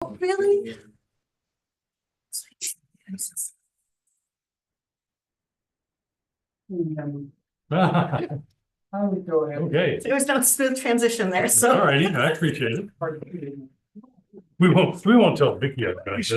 Oh, really? Okay, There was no smooth transition there, all so. righty, I appreciate it. We won't tell Vicky yet, guys.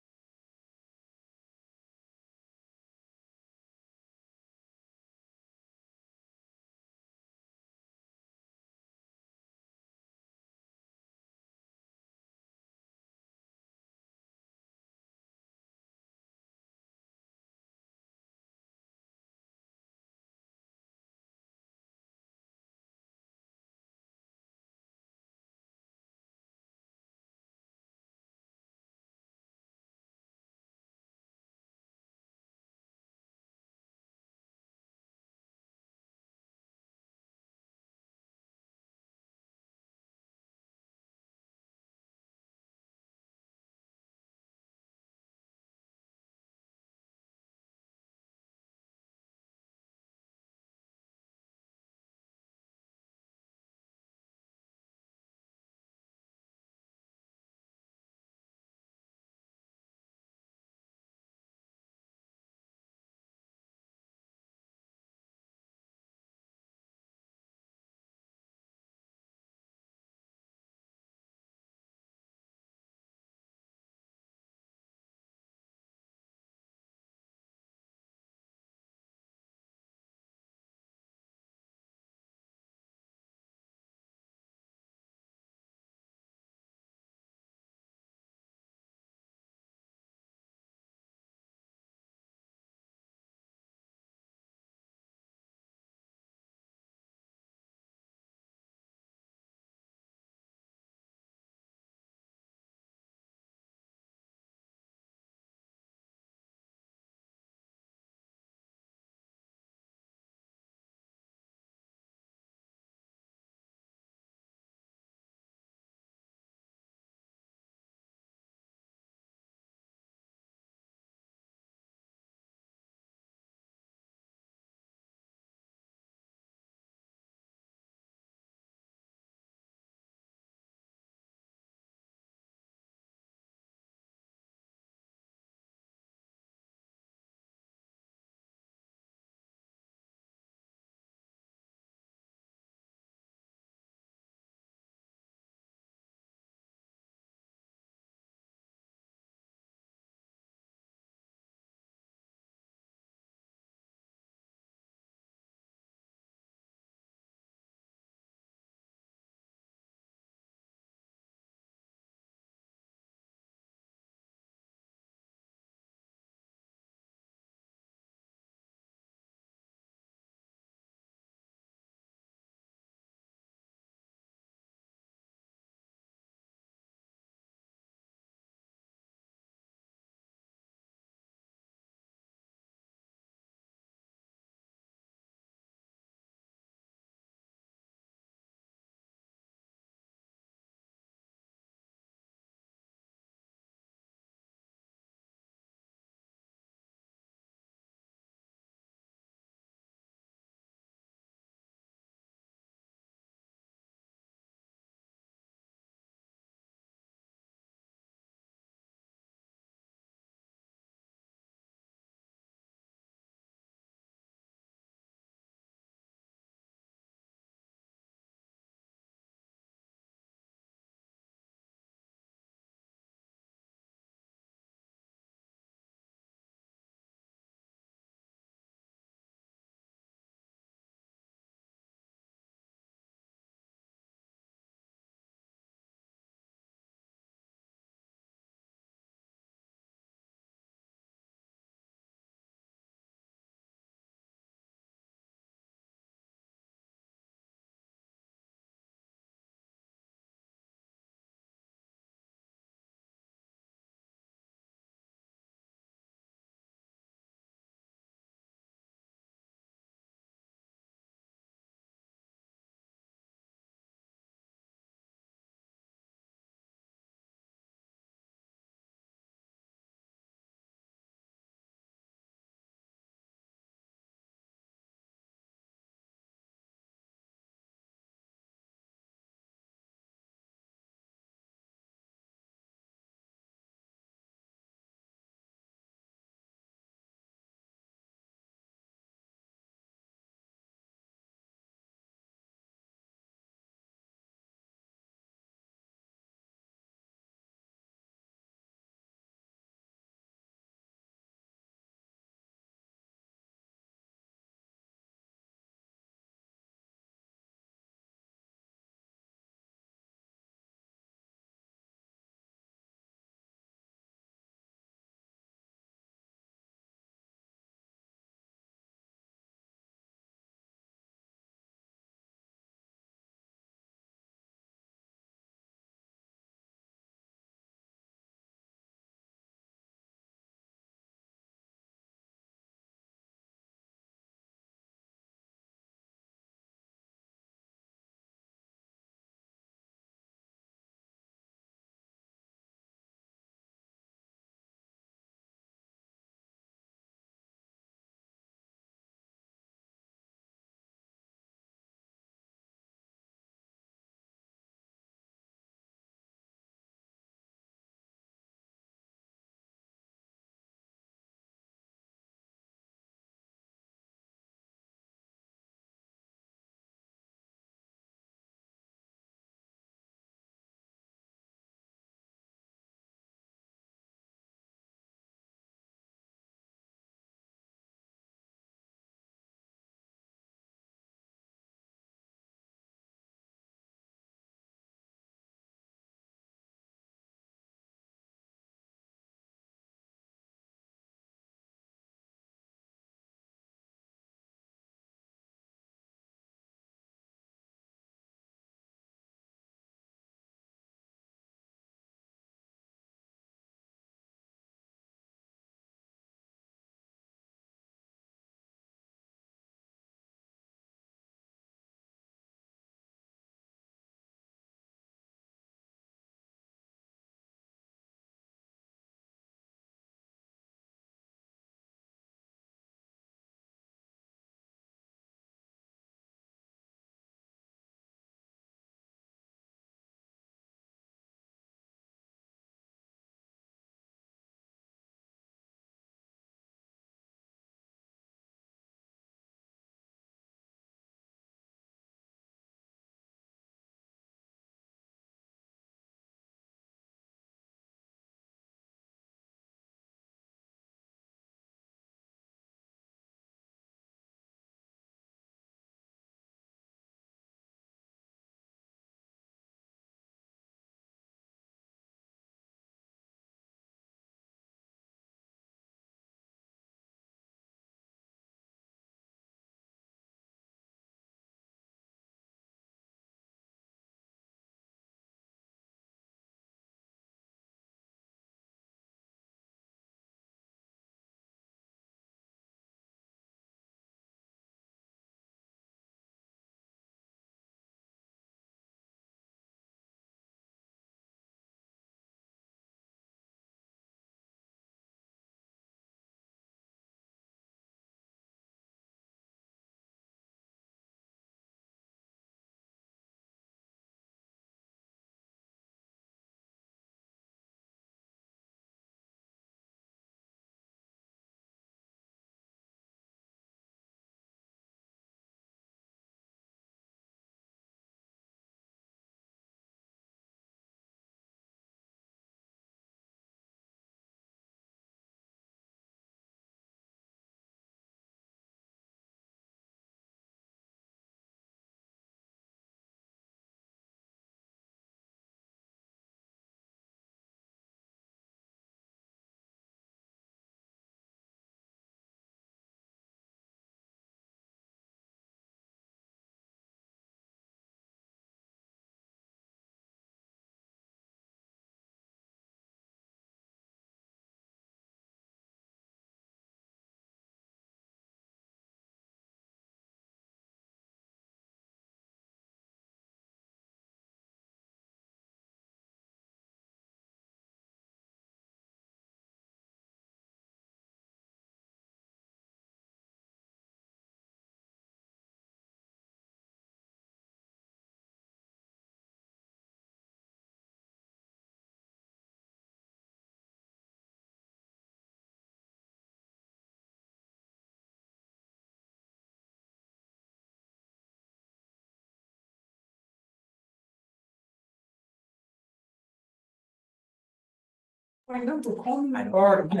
I know, we're calling my. Or. No,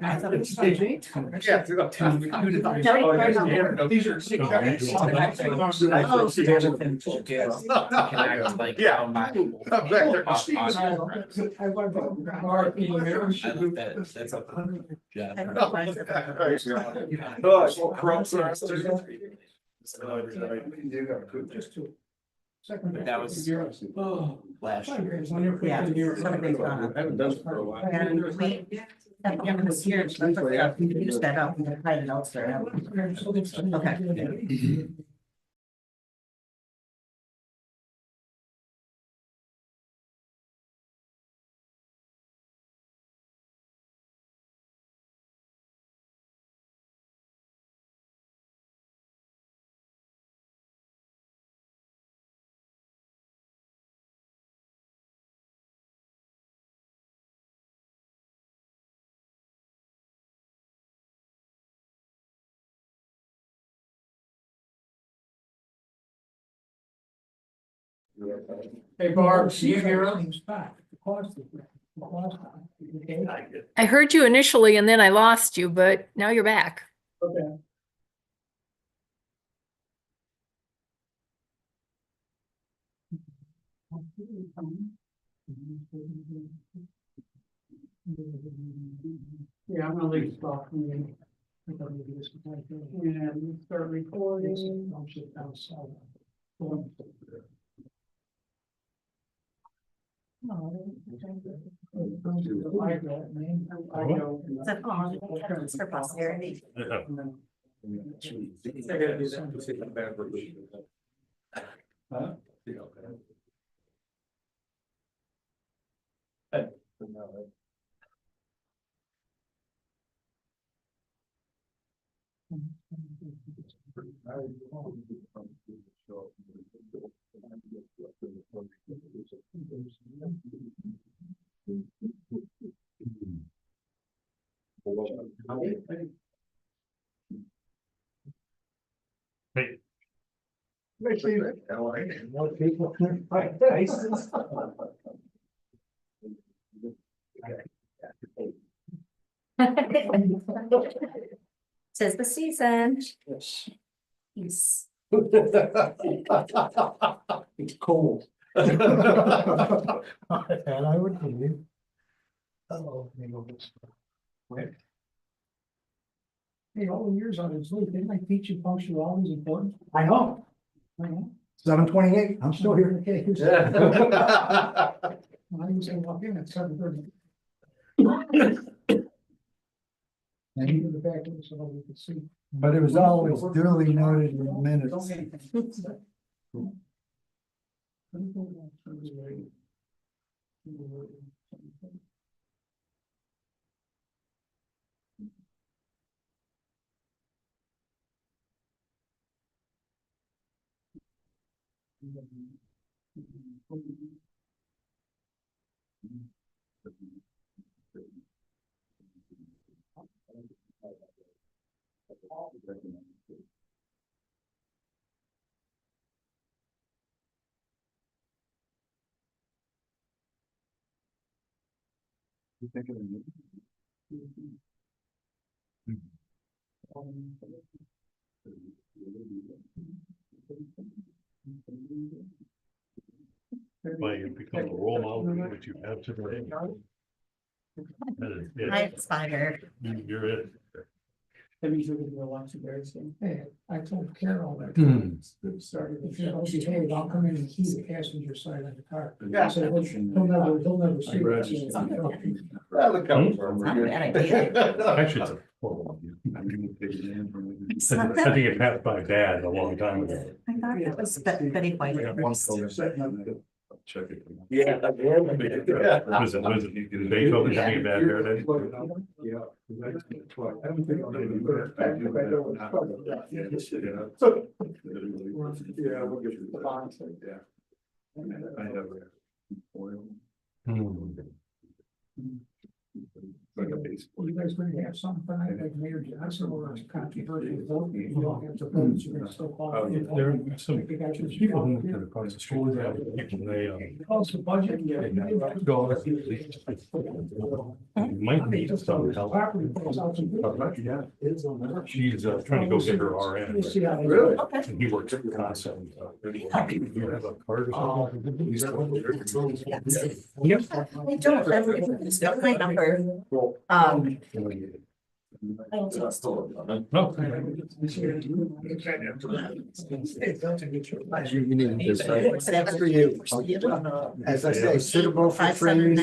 I thought it was staging. Yeah. These are. That was last year. Yeah, something's gone up. I haven't done it for a while. And we, at the end of this year, use that up, and hide it elsewhere. Okay. Hey Barb, see you here. I heard you initially and then I lost you, but now you're back. Okay. Yeah, I'm gonna leave this off. And start recording. Is that on? It's for posterity. Hey, Tis the season. Yes. Peace. It's cold. And I would believe. Oh, maybe this. Hey, all the years on this league, didn't I teach you punctuality is important? I know. 7:28, I'm still here. Okay. I was gonna walk in at 7:30. And you the back so we could see. But it was always duly noted in the minutes. well, you become a role model, which you have today. That is it. I aspire. You're it. Have you driven to watch the Bears game? Hey, I told Carol that. Started, if you don't behave, I'll come in and key the passenger side of the car. Yeah. So he'll never see it. Well, the comes It's not a bad idea. Actually, it's a horrible idea. I think it passed by Dad a long time ago. I thought that was Betty White. Check it. Yeah. Was it Beethoven having a bad hair day? Yeah. Hmm. But You guys gonna have some fun, like Mayor Johnson or controversial vote, you don't have to vote, you're gonna still call. it. There are some people who live across the street, they, Close the budget. go. Might need some help. Property goes out to bid. She's trying to go get her RN. We'll see how they Really? go. Okay. And he works at the concept. You have a card or something? Yep. I don't, it's got my number. No. That's for you. As I say, suitable for training.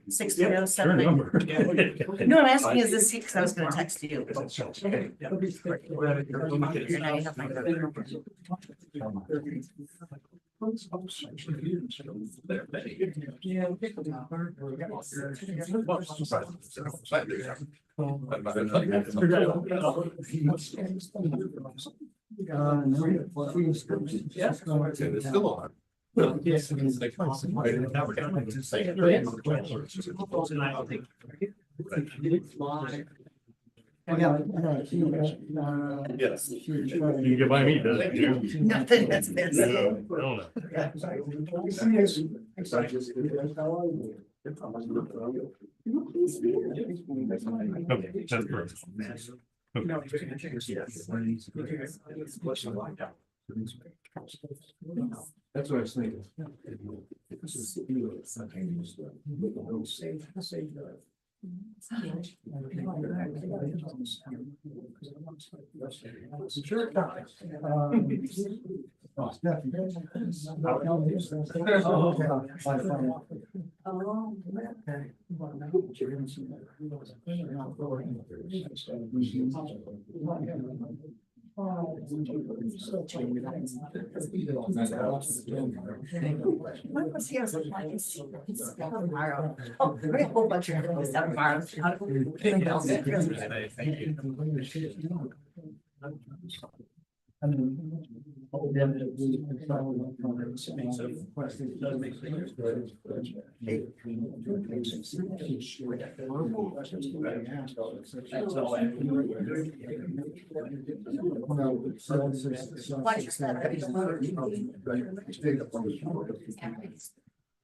6007. number. No, I'm asking is this because I was gonna text you. Here, now you have my number. It's still on. Yes. You can get by me, doesn't it? Nothing, that's this. No. Okay, that's perfect. That's what I was thinking. Sure. When was he? I was like, I can see it's tomorrow. Oh, we're a whole bunch of things down tomorrow. Thank you.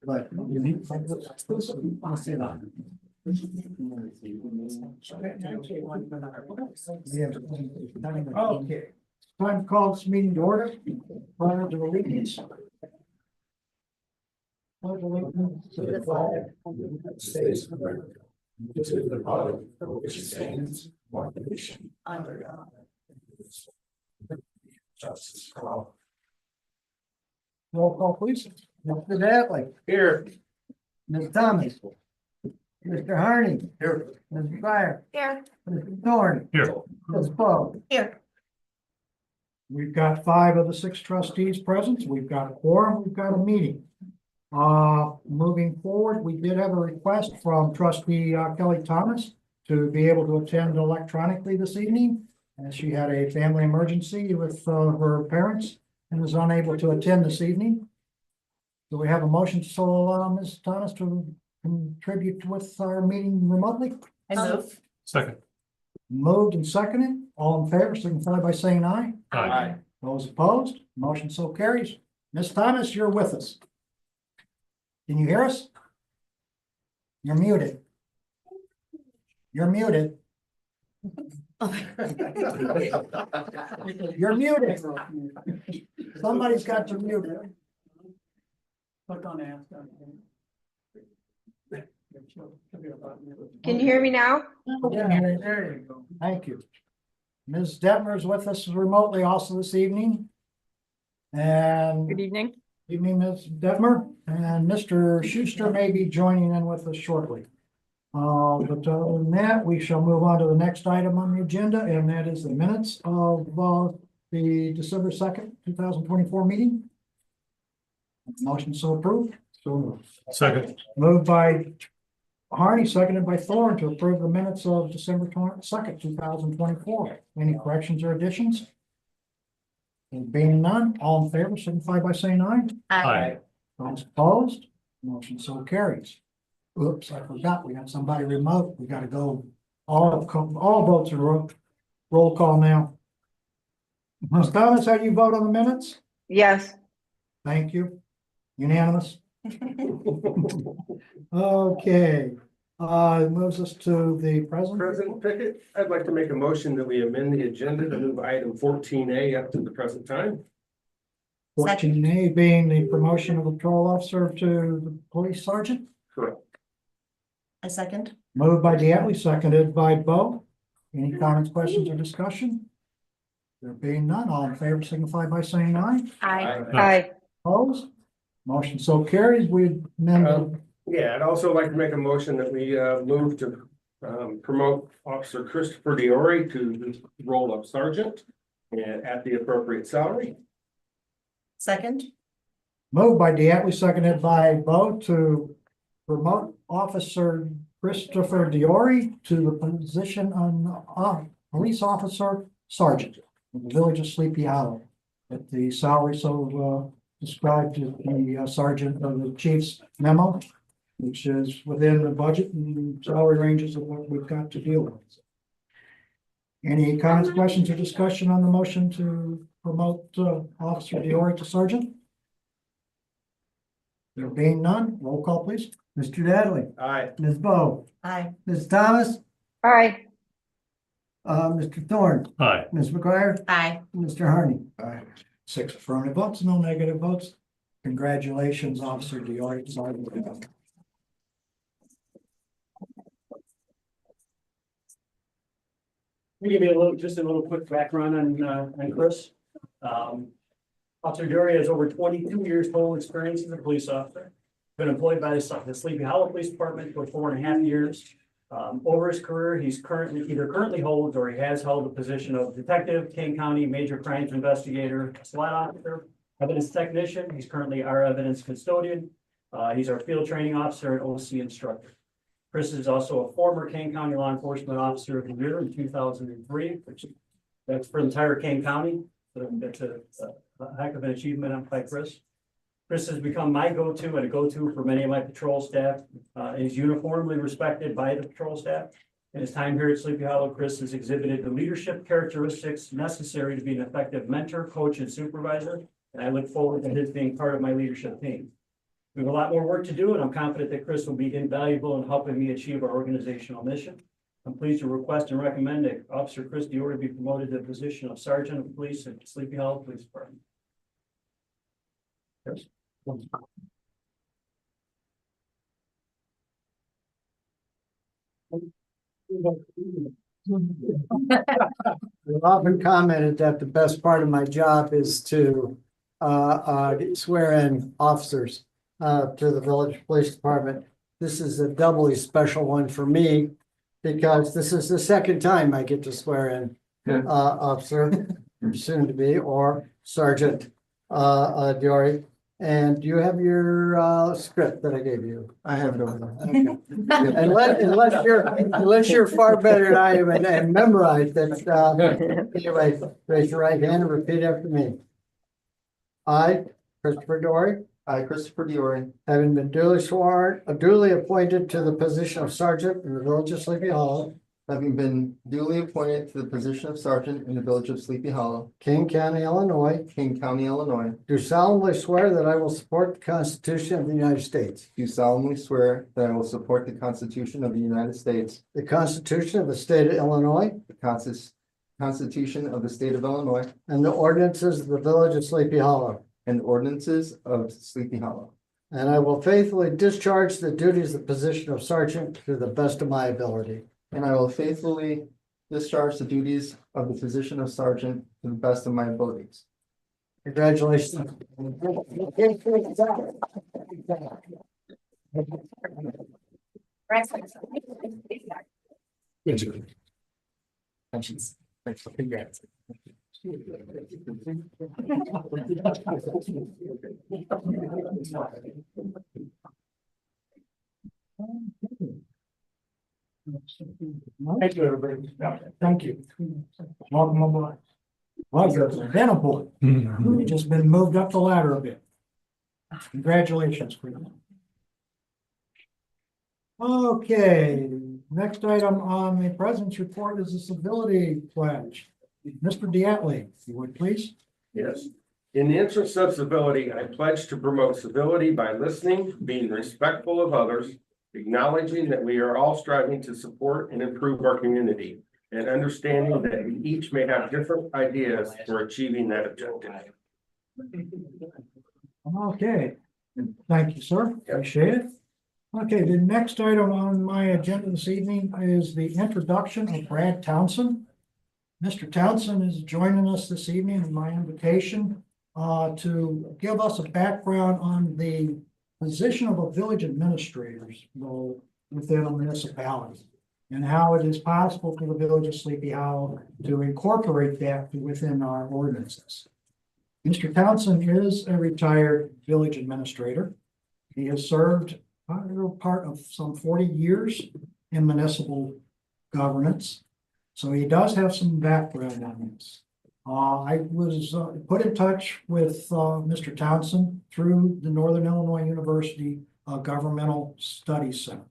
But you need. Okay, time to call this meeting to order. Pledge of allegiance. Pledge of allegiance to the flag of the United States of America, to the republic for which it stands, one nation, under God, justice for all. Roll call, please. Mr. Dattley. Here. Ms. Thomas. Mr. Harney. Here. Ms. Fryer. Here. Mr. Thorne. Here. Ms. Poe. Here. We've got 5 of the 6 trustees present. We've got a quorum. We've got a meeting. Moving forward, we did have a request from trustee Kelly Thomas to be able to attend electronically this evening. And she had a family emergency with her parents and was unable to attend this evening. Do we have a motion to allow Ms. Thomas to contribute with our meeting remotely? I move. Second. Moved and seconded. All in favor, signify by saying aye. Aye. Those opposed, motion so carries. Ms. Thomas, you're with us. Can you hear us? You're muted. You're muted. You're muted. Somebody's got you muted. Click on ask. Can you hear me now? Yeah, there you go. Thank you. Ms. Detmer is with us remotely also this evening. And Good evening. evening, Ms. Detmer, and Mr. Schuster may be joining in with us shortly. But other than that, we shall move on to the next item on the agenda, and that is the minutes of the December 2nd, 2024 meeting. Motion so approved. So Second. moved by Harney, seconded by Thorne to approve the minutes of December 2nd, 2024. Any corrections or additions? There being none, all in favor, signify by saying aye. Aye. Those opposed, motion so carries. Oops, I forgot, we got somebody remote, we gotta go, all votes are roll call now. Ms. Thomas, how do you vote on the minutes? Yes. Thank you. Unanimous? Okay, it moves us to the present. President Pickett, I'd like to make a motion that we amend the agenda to move item 14A up to the present time. 14A being the promotion of a patrol officer to the police sergeant. Correct. A second. Moved by Diatley, seconded by Bo. Any comments, questions, or discussion? There being none, all in favor signify by saying aye. Aye. Opposed? Motion so carries. We amend. Yeah, I'd also like to make a motion that we move to promote Officer Christopher Diori to the role of sergeant and at the appropriate salary. Second. Moved by Diatley, seconded by Bo to promote Officer Christopher Diori to the position of police officer sergeant in the village of Sleepy Hollow. At the salary so described in the sergeant of the chief's memo, which is within the budget and salary ranges of what we've got to deal with. Any comments, questions, or discussion on the motion to promote Officer Diori to sergeant? There being none, roll call please. Mr. Dadley, Aye. Ms. Bo, Aye. Ms. Thomas, Aye. Mr. Thorne, Aye. Ms. McGuire, Aye. Mr. Harney. Aye. 6 affirmative votes, no negative votes. Congratulations, Officer Diori. Sergeant. Let me give you just a little quick background on Chris. Officer Dury has over 22 years total experience as a police officer. Been employed by the Sleepy Hollow Police Department for 4.5 years. Over his career, he's currently holds or he has held the position of detective, Kane County major crimes investigator, SWAT officer, evidence technician. He's currently our evidence custodian. He's our field training officer and OC instructor. Chris is also a former Kane County Law Enforcement Officer of the Year in 2003, which that's for entire Kane County. So that's a heck of an achievement by Chris. Chris has become my go-to and a go-to for many of my patrol staff. He's uniformly respected by the patrol staff. In his time here at Sleepy Hollow, Chris has exhibited the leadership characteristics necessary to be an effective mentor, coach, and supervisor. And I look forward to his being part of my leadership team. We have a lot more work to do, and I'm confident that Chris will be invaluable in helping me achieve our organizational mission. I'm pleased to request and recommend that Officer Chris Diori be promoted to the position of Sergeant of Police at Sleepy Hollow Police Department. Yes. I've often commented that the best part of my job is to swear in officers to the village police department. This is a doubly special one for me because this is the second time I get to swear in officer, soon to be, or Sergeant Diori. And you have your script that I gave you. I have it over there. Okay. Unless you're far better than I am and memorize that. Anyway, raise your right hand and repeat after me. I, Christopher Diori, I, Christopher Diori, having been duly appointed to the position of sergeant in the village of Sleepy Hollow, having been duly appointed to the position of sergeant in the village of Sleepy Hollow, King County, Illinois, King County, Illinois, do solemnly swear that I will support the Constitution of the United States, do solemnly swear that I will support the Constitution of the United States, the Constitution of the State of Illinois, the Constitution of the State of Illinois, and the ordinances of the village of Sleepy Hollow. and ordinances of Sleepy Hollow. And I will faithfully discharge the duties of the position of sergeant to the best of my ability. And I will faithfully discharge the duties of the position of sergeant to the best of my abilities. Congratulations. Thanks. Congrats. Thank you, everybody. Thank you. Welcome aboard. Well, you've been aboard. You've just been moved up the ladder a bit. Congratulations, Chris. Okay, next item on the president's report is the civility pledge. Mr. Diatley, if you would please. Yes. In the interest of civility, I pledge to promote civility by listening, being respectful of others, acknowledging that we are all striving to support and improve our community, and understanding that we each may have different ideas for achieving that objective. Okay, thank you, sir. Appreciate it. Okay, the next item on my agenda this evening is the introduction of Brad Townsend. Mr. Townsend is joining us this evening in my invitation to give us a background on the position of a village administrator's role within a municipality and how it is possible for the village of Sleepy Hollow to incorporate that within our ordinances. Mr. Townsend is a retired village administrator. He has served part of some 40 years in municipal governance. So he does have some background on this. I was put in touch with Mr. Townsend through the Northern Illinois University Governmental Studies Center.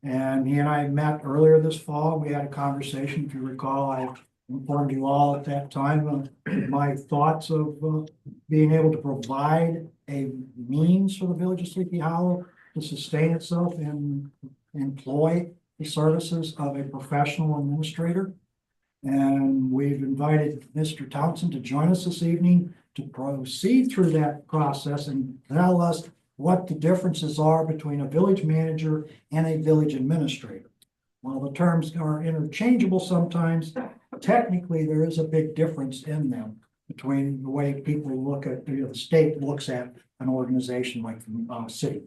And he and I met earlier this fall. We had a conversation. If you recall, I informed you all at that time of my thoughts of being able to provide a means for the village of Sleepy Hollow to sustain itself and employ the services of a professional administrator. And we've invited Mr. Townsend to join us this evening to proceed through that process and tell us what the differences are between a village manager and a village administrator. While the terms are interchangeable sometimes, technically there is a big difference in them between the way people look at, the state looks at an organization like the city.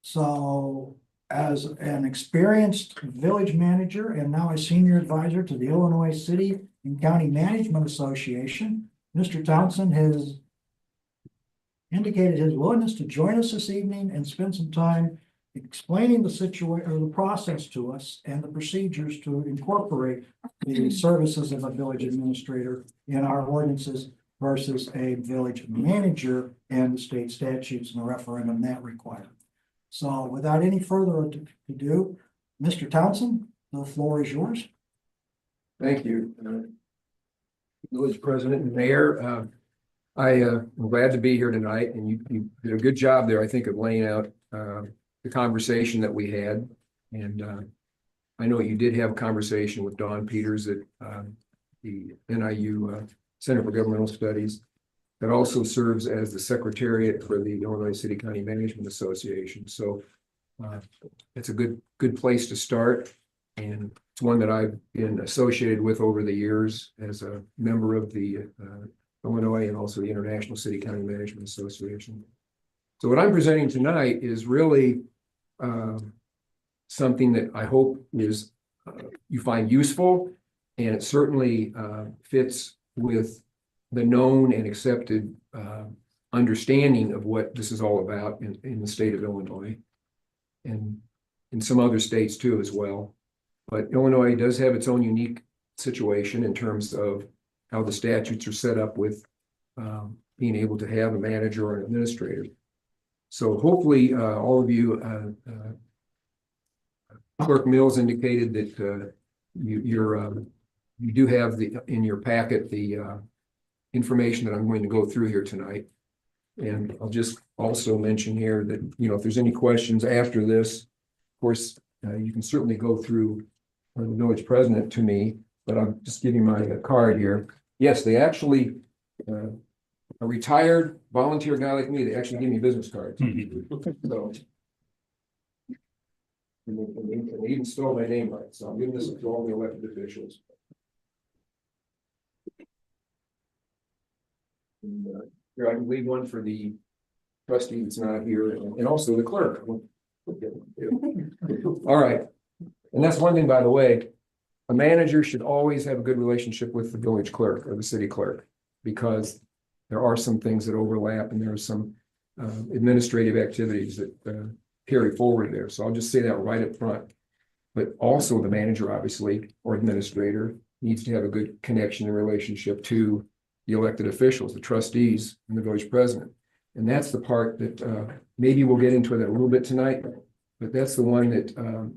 So as an experienced village manager and now a senior advisor to the Illinois City and County Management Association, Mr. Townsend has indicated his willingness to join us this evening and spend some time explaining the situation or the process to us and the procedures to incorporate the services of a village administrator in our ordinances versus a village manager and the state statutes and the referendum that require. So without any further ado, Mr. Townsend, the floor is yours. Thank you. Village President and Mayor, I am glad to be here tonight, and you did a good job there, I think, of laying out the conversation that we had. And I know you did have a conversation with Don Peters at the NIU Center for Governmental Studies that also serves as the secretariat for the Illinois City County Management Association. So it's a good place to start. And it's one that I've been associated with over the years as a member of the Illinois and also the International City County Management Association. So what I'm presenting tonight is really something that I hope is you find useful, and it certainly fits with the known and accepted understanding of what this is all about in the state of Illinois and in some other states too as well. But Illinois does have its own unique situation in terms of how the statutes are set up with being able to have a manager or an administrator. So hopefully all of you, Clerk Mills indicated that you do have in your packet the information that I'm going to go through here tonight. And I'll just also mention here that, if there's any questions after this, of course, you can certainly go through the village president to me, but I'm just giving my card here. Yes, they actually, a retired volunteer guy like me, they actually give me business cards. So, and they even spelled my name right, so I'm giving this to all the elected officials. And, here, I can leave one for the trustee that's not here, and also the clerk. All right. And that's one thing, by the way, a manager should always have a good relationship with the village clerk or the city clerk, because there are some things that overlap and there are some administrative activities that carry forward there. So I'll just say that right up front. But also the manager, obviously, or administrator, needs to have a good connection and relationship to the elected officials, the trustees, and the village president. And that's the part that maybe we'll get into that a little bit tonight, but that's the one that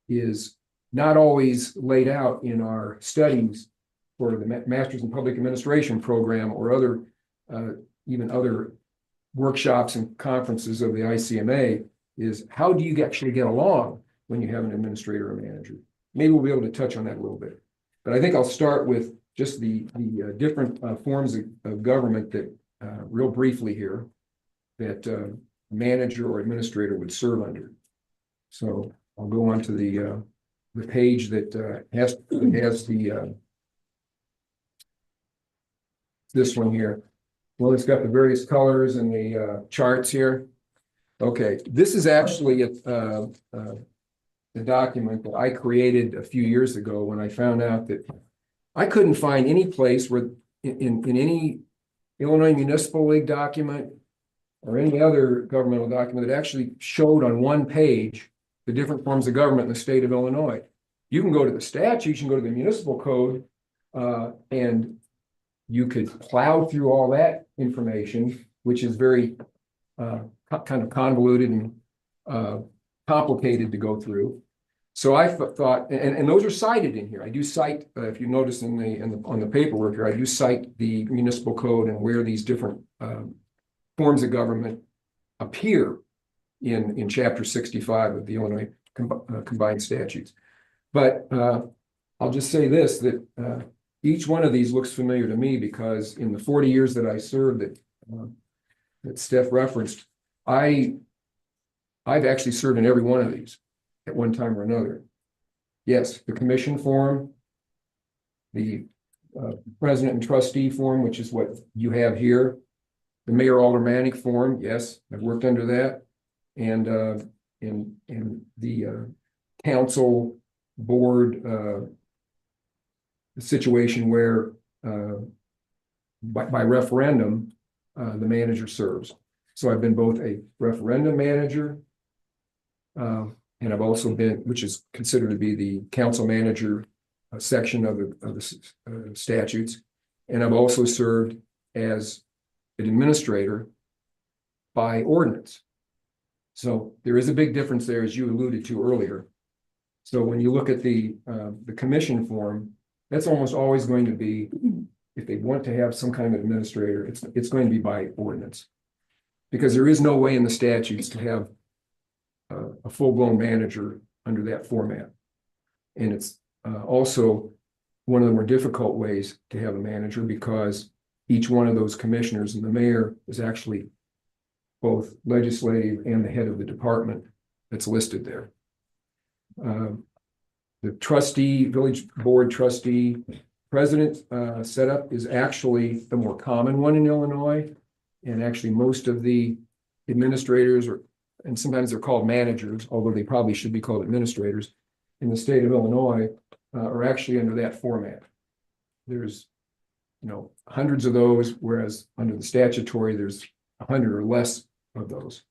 is not always laid out in our studies for the Masters in Public Administration program or other even other workshops and conferences of the ICMA, is how do you actually get along when you have an administrator or manager? Maybe we'll be able to touch on that a little bit. But I think I'll start with just the different forms of government that real briefly here that manager or administrator would serve under. So I'll go on to the page that has the this one here. Well, it's got the various colors and the charts here. Okay, this is actually a document that I created a few years ago when I found out that I couldn't find any place where in any Illinois Municipal League document or any other governmental document that actually showed on one page the different forms of government in the state of Illinois. You can go to the statutes, you can go to the municipal code, and you could plow through all that information, which is very kind of convoluted and complicated to go through. So I thought, and those are cited in here. I do cite, if you notice on the paperwork here, I do cite the municipal code and where these different forms of government appear in chapter 65 of the Illinois combined statutes. But I'll just say this, that each one of these looks familiar to me because in the 40 years that I served that Steph referenced, I've actually served in every one of these at one time or another. Yes, the commission form, the president and trustee form, which is what you have here, the mayor aldermanic form, yes, I've worked under that, and in the council board situation where by referendum the manager serves. So I've been both a referendum manager and I've also been, which is considered to be the council manager section of the statutes, and I've also served as an administrator by ordinance. So there is a big difference there, as you alluded to earlier. So when you look at the commission form, that's almost always going to be, if they want to have some kind of administrator, it's going to be by ordinance. Because there is no way in the statutes to have a full-blown manager under that format. And it's also one of the more difficult ways to have a manager because each one of those commissioners and the mayor is actually both legislative and the head of the department that's listed there. The trustee, village board trustee president setup is actually the more common one in Illinois. And actually most of the administrators and sometimes they're called managers, although they probably should be called administrators in the state of Illinois are actually under that format. There's, hundreds of those, whereas under the statutory, there's 100 or less of those.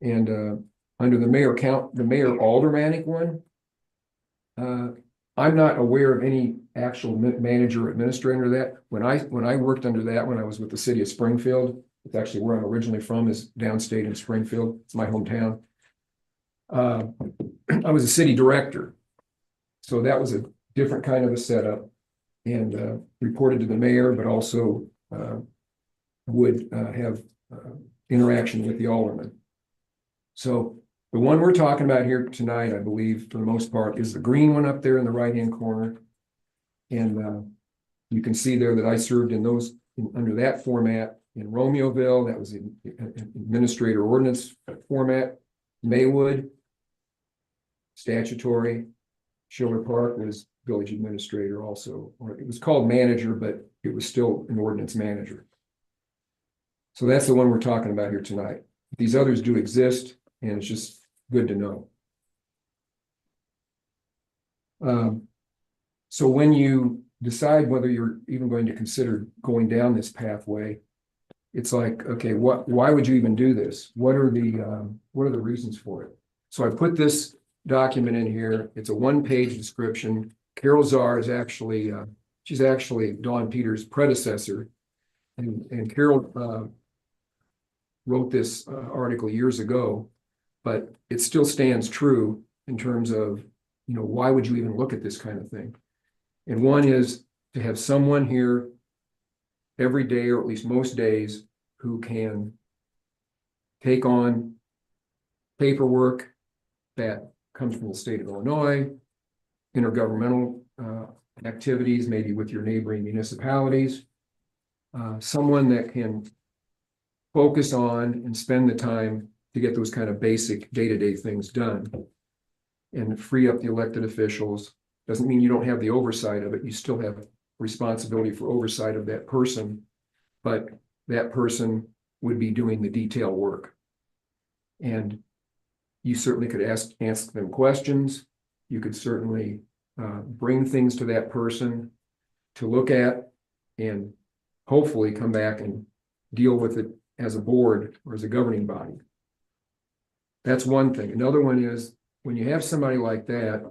And under the mayor aldermanic one, I'm not aware of any actual manager or administrator of that. When I worked under that, when I was with the city of Springfield, it's actually where I'm originally from, is downstate in Springfield. It's my hometown. I was a city director. So that was a different kind of a setup and reported to the mayor, but also would have interaction with the alderman. So the one we're talking about here tonight, I believe, for the most part, is the green one up there in the right-hand corner. And you can see there that I served in those under that format in Romeoville. That was an administrator ordinance format. Maywood, statutory. Schiller Park was village administrator also, or it was called manager, but it was still an ordinance manager. So that's the one we're talking about here tonight. These others do exist, and it's just good to know. So when you decide whether you're even going to consider going down this pathway, it's like, okay, why would you even do this? What are the reasons for it? So I put this document in here. It's a one-page description. Carol Czar is actually, she's actually Dawn Peters' predecessor. And Carol wrote this article years ago, but it still stands true in terms of, why would you even look at this kind of thing? And one is to have someone here every day, or at least most days, who can take on paperwork that comes from the state of Illinois, intergovernmental activities, maybe with your neighboring municipalities, someone that can focus on and spend the time to get those kind of basic day-to-day things done and free up the elected officials. Doesn't mean you don't have the oversight of it. You still have responsibility for oversight of that person, but that person would be doing the detail work. And you certainly could ask them questions. You could certainly bring things to that person to look at and hopefully come back and deal with it as a board or as a governing body. That's one thing. Another one is when you have somebody like that,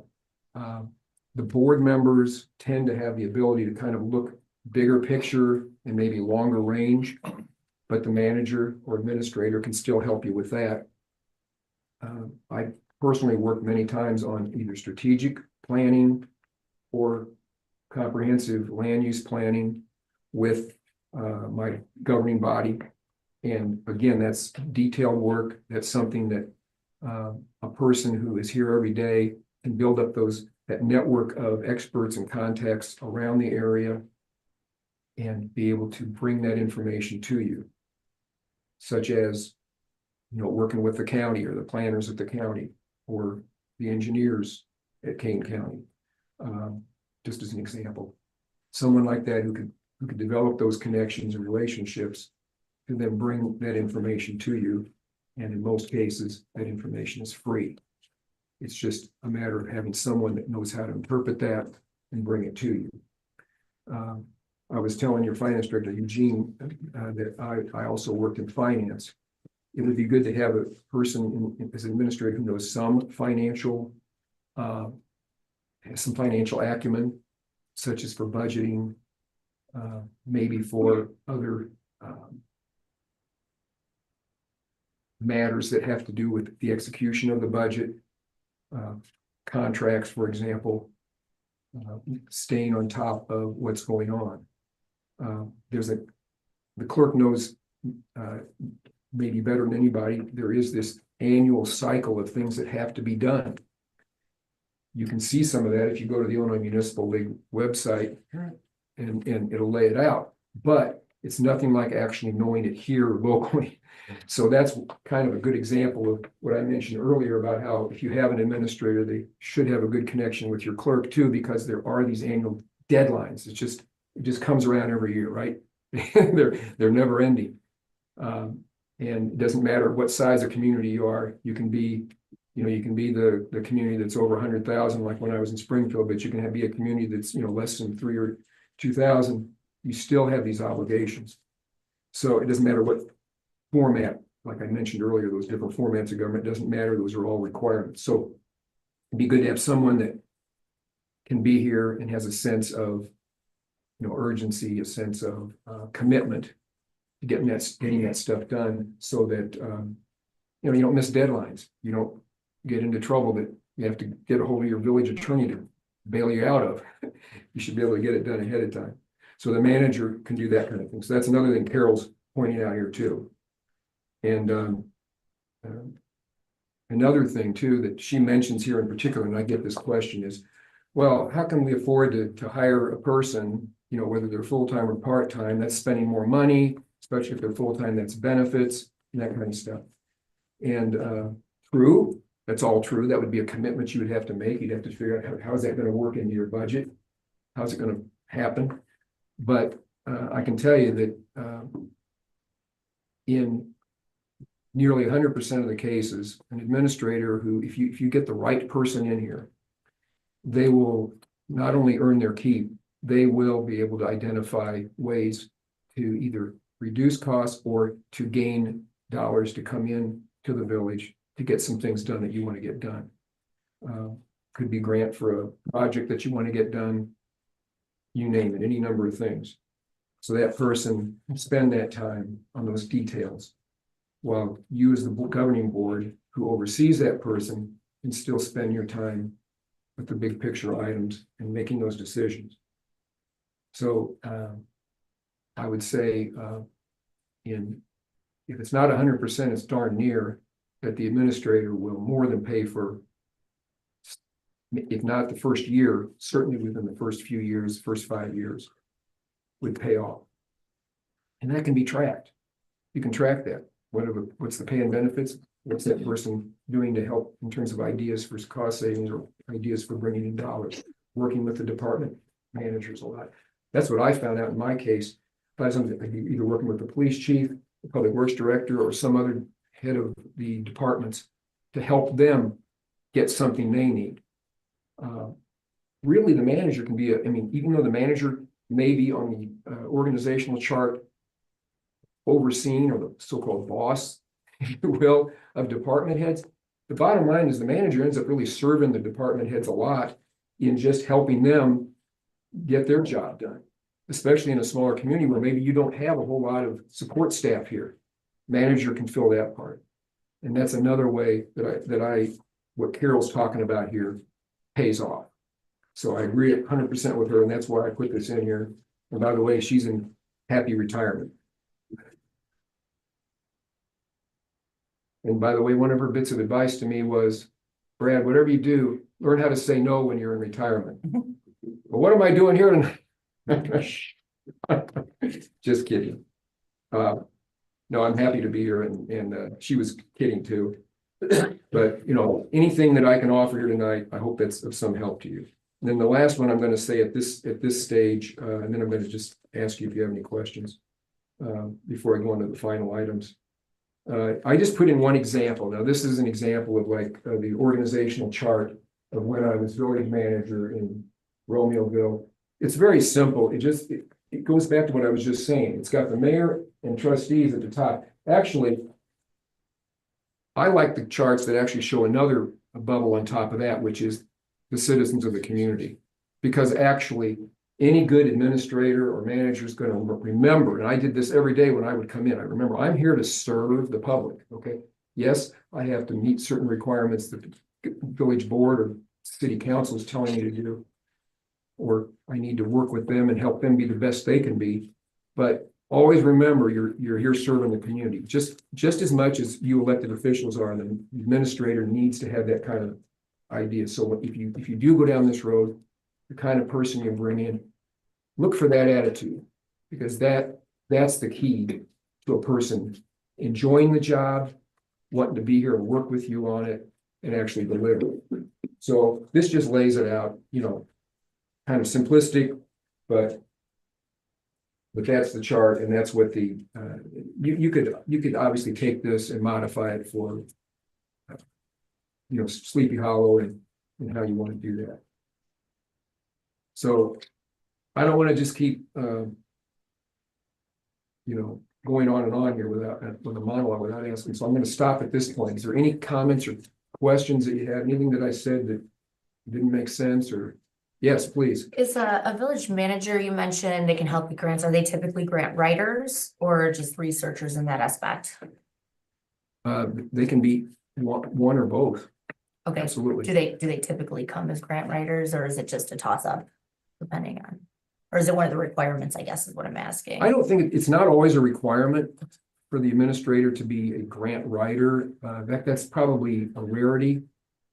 the board members tend to have the ability to kind of look bigger picture and maybe longer range, but the manager or administrator can still help you with that. I personally worked many times on either strategic planning or comprehensive land use planning with my governing body. And again, that's detailed work. That's something that a person who is here every day can build up that network of experts and contacts around the area and be able to bring that information to you, such as working with the county or the planners at the county or the engineers at Kane County, just as an example. Someone like that who could develop those connections and relationships to then bring that information to you. And in most cases, that information is free. It's just a matter of having someone that knows how to interpret that and bring it to you. I was telling your finance director, Eugene, that I also worked in finance. It would be good to have a person as an administrator who knows some financial acumen, such as for budgeting, maybe for other matters that have to do with the execution of the budget, contracts, for example, staying on top of what's going on. The clerk knows maybe better than anybody, there is this annual cycle of things that have to be done. You can see some of that if you go to the Illinois Municipal League website and it'll lay it out, but it's nothing like actually knowing it here locally. So that's kind of a good example of what I mentioned earlier about how if you have an administrator, they should have a good connection with your clerk too, because there are these annual deadlines. It just comes around every year, right? They're never ending. And it doesn't matter what size of community you are. You can be the community that's over 100,000, like when I was in Springfield, but you can be a community that's, less than 3 or 2,000. You still have these obligations. So it doesn't matter what format, like I mentioned earlier, those different formats of government, doesn't matter. Those are all requirements. So it'd be good to have someone that can be here and has a sense of, urgency, a sense of commitment to getting that stuff done, so that you don't miss deadlines. You don't get into trouble that you have to get a hold of your village attorney to bail you out of. You should be able to get it done ahead of time. So the manager can do that kind of thing. So that's another thing Carol's pointing out here too. And another thing too that she mentions here in particular, and I get this question, is, well, how can we afford to hire a person, whether they're full-time or part-time, that's spending more money, especially if they're full-time, that's benefits and that kind of stuff. And true, that's all true. That would be a commitment you would have to make. You'd have to figure out how is that going to work into your budget? How's it going to happen? But I can tell you that in nearly 100% of the cases, an administrator who, if you get the right person in here, they will not only earn their keep, they will be able to identify ways to either reduce costs or to gain dollars to come in to the village to get some things done that you want to get done. Could be grant for a project that you want to get done, you name it, any number of things. So that person can spend that time on those details. while you as the governing board who oversees that person can still spend your time with the big picture items and making those decisions. So I would say if it's not 100%, it's darn near that the administrator will more than pay for, if not the first year, certainly within the first few years, first 5 years, would pay off. And that can be tracked. You can track that. What's the pay and benefits? What's that person doing to help in terms of ideas for cost savings or ideas for bringing in dollars? Working with the department managers a lot. That's what I found out in my case. I was either working with the police chief, the public works director, or some other head of the departments to help them get something they need. Really, the manager can be, even though the manager may be on the organizational chart overseeing, or the so-called boss, if you will, of department heads, the bottom line is the manager ends up really serving the department heads a lot in just helping them get their job done, especially in a smaller community where maybe you don't have a whole lot of support staff here. Manager can fill that part. And that's another way that what Carol's talking about here pays off. So I agree 100% with her, and that's why I put this in here. And by the way, she's in happy retirement. And by the way, one of her bits of advice to me was, Brad, whatever you do, learn how to say no when you're in retirement. But what am I doing here tonight? Just kidding. No, I'm happy to be here, and she was kidding too. But anything that I can offer here tonight, I hope that's of some help to you. And then the last one I'm going to say at this stage, and then I'm going to just ask you if you have any questions before I go into the final items. I just put in one example. Now, this is an example of the organizational chart of when I was village manager in Romeoville. It's very simple. It goes back to what I was just saying. It's got the mayor and trustees at the top. Actually, I like the charts that actually show another bubble on top of that, which is the citizens of the community. Because actually, any good administrator or manager is going to remember, and I did this every day when I would come in. I remember I'm here to serve the public. Okay. Yes, I have to meet certain requirements that the village board or city council is telling me to do, or I need to work with them and help them be the best they can be. But always remember, you're here serving the community just as much as you elected officials are. And the administrator needs to have that kind of idea. So if you do go down this road, the kind of person you bring in, look for that attitude, because that's the key to a person enjoying the job, wanting to be here and work with you on it, and actually deliver. So this just lays it out, kind of simplistic, but that's the chart, and that's what you could obviously take this and modify it for Sleepy Hollow and how you want to do that. So I don't want to just keep going on and on here with a monologue without asking. So I'm going to stop at this point. Is there any comments or questions that you have? Anything that I said that didn't make sense? Or yes, please. Is a village manager, you mentioned they can help with grants. Are they typically grant writers or just researchers in that aspect? They can be one or both. Okay. Absolutely. Do they typically come as grant writers, or is it just a toss up depending on, or is it one of the requirements, I guess is what I'm asking? I don't think it's not always a requirement for the administrator to be a grant writer. In fact, that's probably a rarity,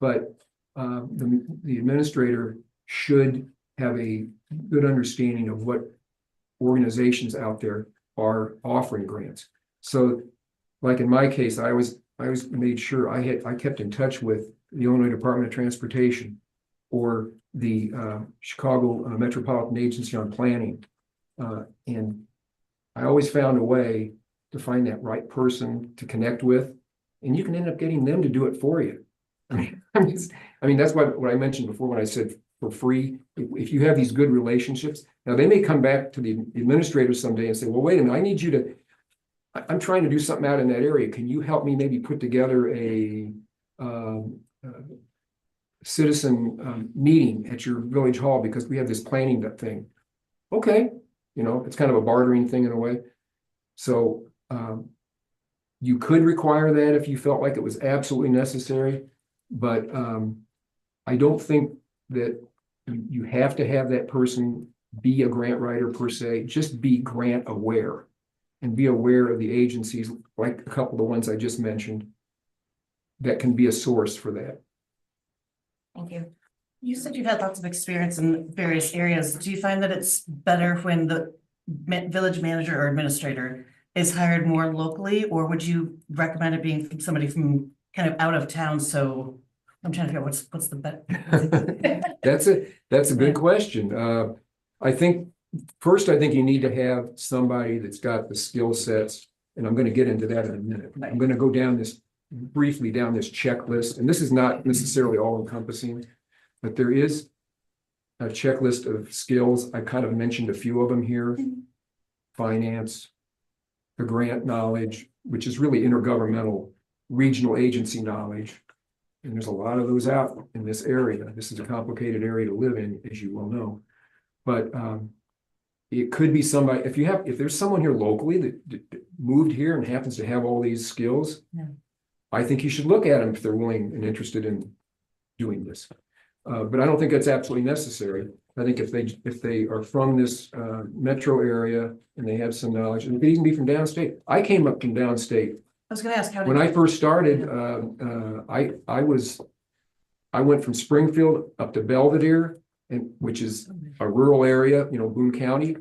but the administrator should have a good understanding of what organizations out there are offering grants. So like in my case, I always made sure I kept in touch with the Illinois Department of Transportation or the Chicago Metropolitan Agency on Planning. And I always found a way to find that right person to connect with, and you can end up getting them to do it for you. I mean, that's what I mentioned before when I said for free. If you have these good relationships, now they may come back to the administrator someday and say, well, wait a minute, I need you to, I'm trying to do something out in that area. Can you help me maybe put together a citizen meeting at your village hall because we have this planning thing? Okay, it's kind of a bartering thing in a way. So You could require that if you felt like it was absolutely necessary, but I don't think that you have to have that person be a grant writer per se, just be grant aware. And be aware of the agencies, like a couple of the ones I just mentioned, that can be a source for that. Thank you. You said you've had lots of experience in various areas. Do you find that it's better when the village manager or administrator is hired more locally, or would you recommend it being from somebody from kind of out of town? So I'm trying to figure out what's the better. That's a good question. I think you need to have somebody that's got the skill sets, and I'm going to get into that in a minute. I'm going to go briefly down this checklist, and this is not necessarily all encompassing, but there is a checklist of skills. I kind of mentioned a few of them here. Finance, the grant knowledge, which is really intergovernmental regional agency knowledge. And there's a lot of those out in this area. This is a complicated area to live in, as you well know. But it could be somebody, if there's someone here locally that moved here and happens to have all these skills, I think you should look at them if they're willing and interested in doing this. But I don't think that's absolutely necessary. I think if they are from this metro area and they have some knowledge, and it could even be from downstate. I came up from downstate. I was gonna ask how. When I first started, I went from Springfield up to Belvedere, which is a rural area, Boone County.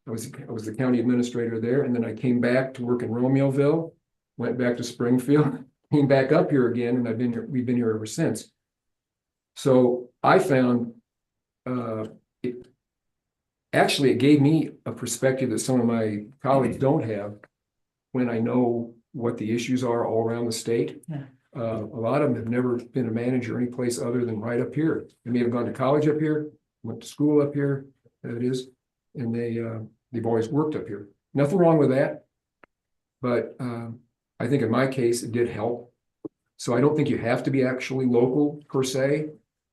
I was the county administrator there, and then I came back to work in Romeoville, went back to Springfield, came back up here again, and we've been here ever since. So I found it gave me a perspective that some of my colleagues don't have when I know what the issues are all around the state. A lot of them have never been a manager any place other than right up here. They may have gone to college up here, went to school up here, that is, and they've always worked up here. Nothing wrong with that, but I think in my case it did help. So I don't think you have to be actually local per se.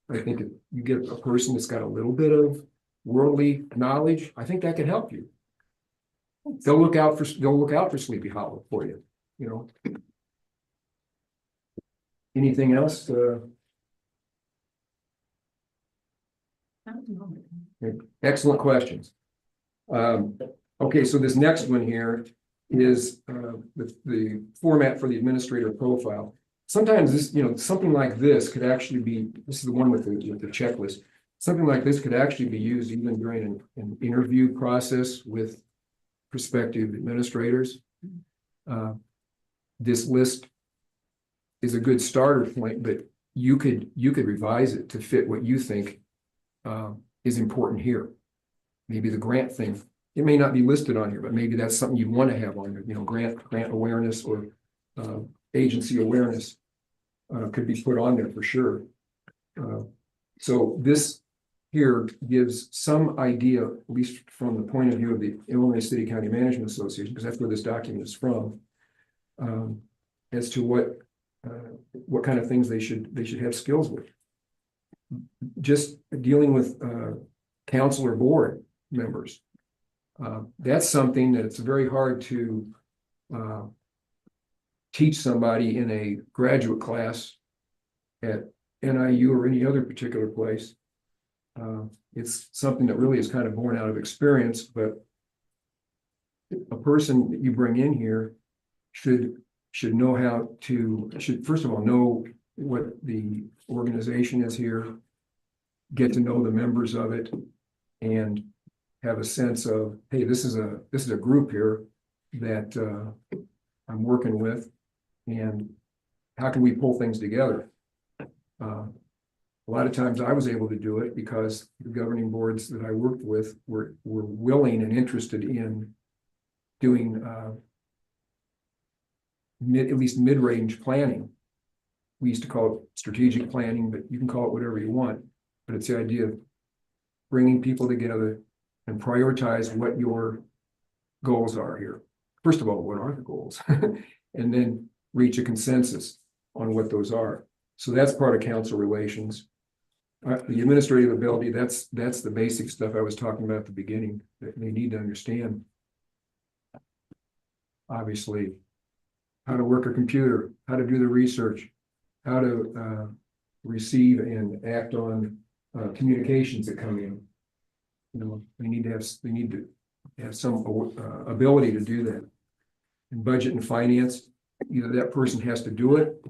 I think if you get a person that's got a little bit of worldly knowledge, I think that can help you. They'll look out for Sleepy Hollow for you. Anything else? Excellent questions. Okay, so this next one here is the format for the administrator profile. Sometimes this, something like this could actually be, this is the one with the checklist. Something like this could actually be used even during an interview process with prospective administrators. This list is a good starter point, but you could revise it to fit what you think is important here. Maybe the grant thing, it may not be listed on here, but maybe that's something you'd want to have on there. Grant awareness or agency awareness could be put on there for sure. So this here gives some idea, at least from the point of view of the Illinois City County Management Association, because that's where this document is from, as to what kind of things they should have skills with. Just dealing with council or board members. That's something that it's very hard to teach somebody in a graduate class at NIU or any other particular place. It's something that really is kind of born out of experience, but a person that you bring in here should first of all know what the organization is here, get to know the members of it, and have a sense of, hey, this is a group here that I'm working with, and how can we pull things together? A lot of times I was able to do it because the governing boards that I worked with were willing and interested in doing at least mid-range planning. We used to call it strategic planning, but you can call it whatever you want. But it's the idea of bringing people together and prioritize what your goals are here. First of all, what are the goals? And then reach a consensus on what those are. So that's part of council relations. The administrative ability, that's the basic stuff I was talking about at the beginning that they need to understand. Obviously, how to work a computer, how to do the research, how to receive and act on communications that come in. You know, they need to have some ability to do that. In budget and finance, either that person has to do it.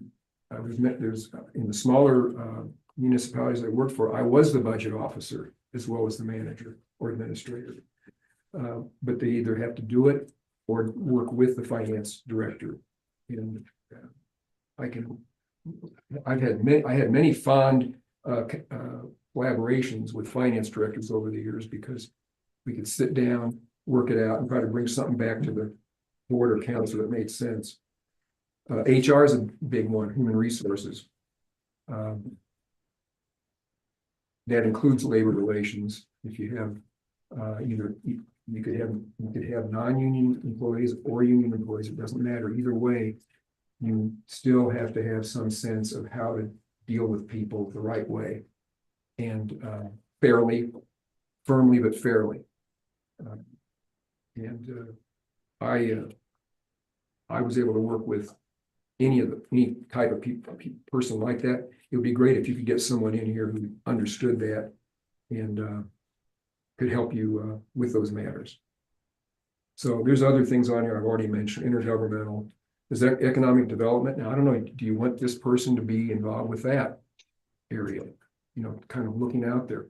There's in the smaller municipalities I worked for, I was the budget officer as well as the manager or administrator. But they either have to do it or work with the finance director. And I had many fond collaborations with finance directors over the years because we could sit down, work it out, and try to bring something back to the board or council that made sense. HR is a big one, human resources. That includes labor relations. If you have you could have non-union employees or union employees, it doesn't matter. Either way, you still have to have some sense of how to deal with people the right way and fairly, firmly but fairly. I was able to work with any type of person like that. It would be great if you could get someone in here who understood that and could help you with those matters. So there's other things on here I've already mentioned, intergovernmental. Is that economic development? Now, I don't know, do you want this person to be involved with that area? You know, kind of looking out there.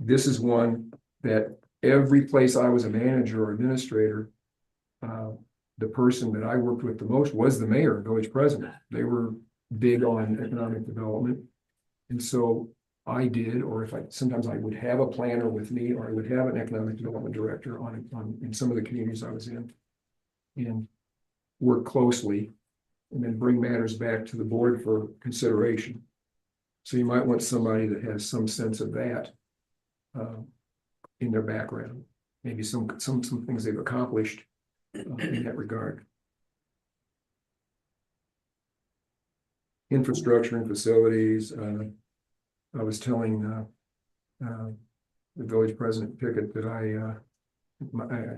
This is one that every place I was a manager or administrator, the person that I worked with the most was the mayor and village president. They were big on economic development. And so I did, or sometimes I would have a planner with me, or I would have an economic development director in some of the communities I was in, and work closely and then bring matters back to the board for consideration. So you might want somebody that has some sense of that in their background, maybe some things they've accomplished in that regard. Infrastructure and facilities. I was telling the village president Pickett that I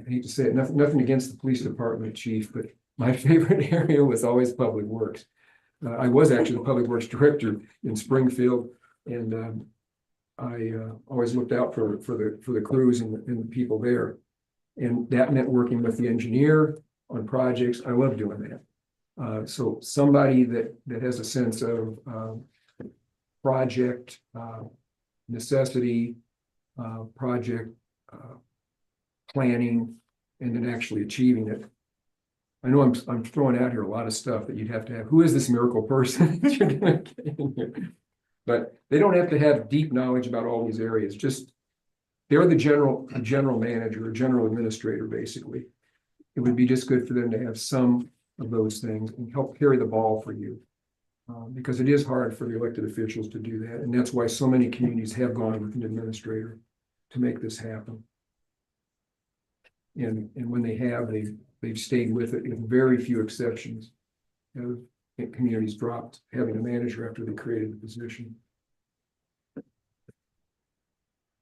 hate to say it, nothing against the police department chief, but my favorite area was always public works. I was actually the public works director in Springfield, and I always looked out for the crews and the people there. And that meant working with the engineer on projects. I love doing that. So somebody that has a sense of project necessity, project planning, and then actually achieving it. I know I'm throwing out here a lot of stuff that you'd have to have. Who is this miracle person that you're gonna get in here? But they don't have to have deep knowledge about all these areas. Just they're the general manager or general administrator, basically. It would be just good for them to have some of those things and help carry the ball for you. Because it is hard for the elected officials to do that. And that's why so many communities have gone with an administrator to make this happen. And when they have, they've stayed with it with very few exceptions. Communities dropped having a manager after they created the position.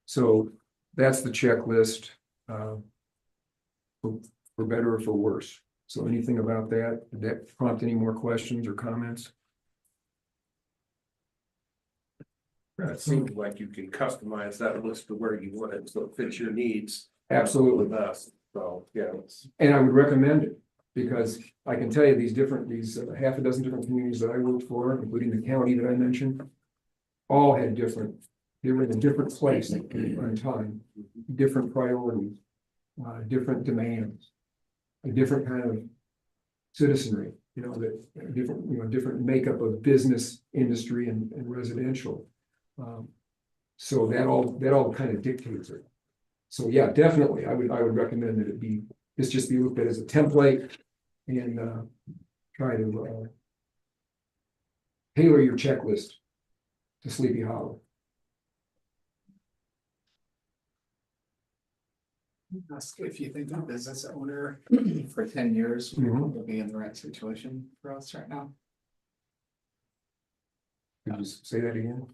So that's the checklist for better or for worse. So anything about that? Did that prompt any more questions or comments? It seems like you can customize that list to where you want it, so it fits your needs. Absolutely. Best. So, yeah. And I would recommend it because I can tell you these half a dozen different communities that I worked for, including the county that I mentioned, all had they were in a different place in time, different priorities, different demands, a different kind of citizenry, different makeup of business, industry, and residential. So that all kind of dictates it. So yeah, definitely, I would recommend that this just be looked at as a template and try to tailor your checklist to Sleepy Hollow. Ask if you think a business owner for 10 years will be in the right situation for us right now. Could you say that again?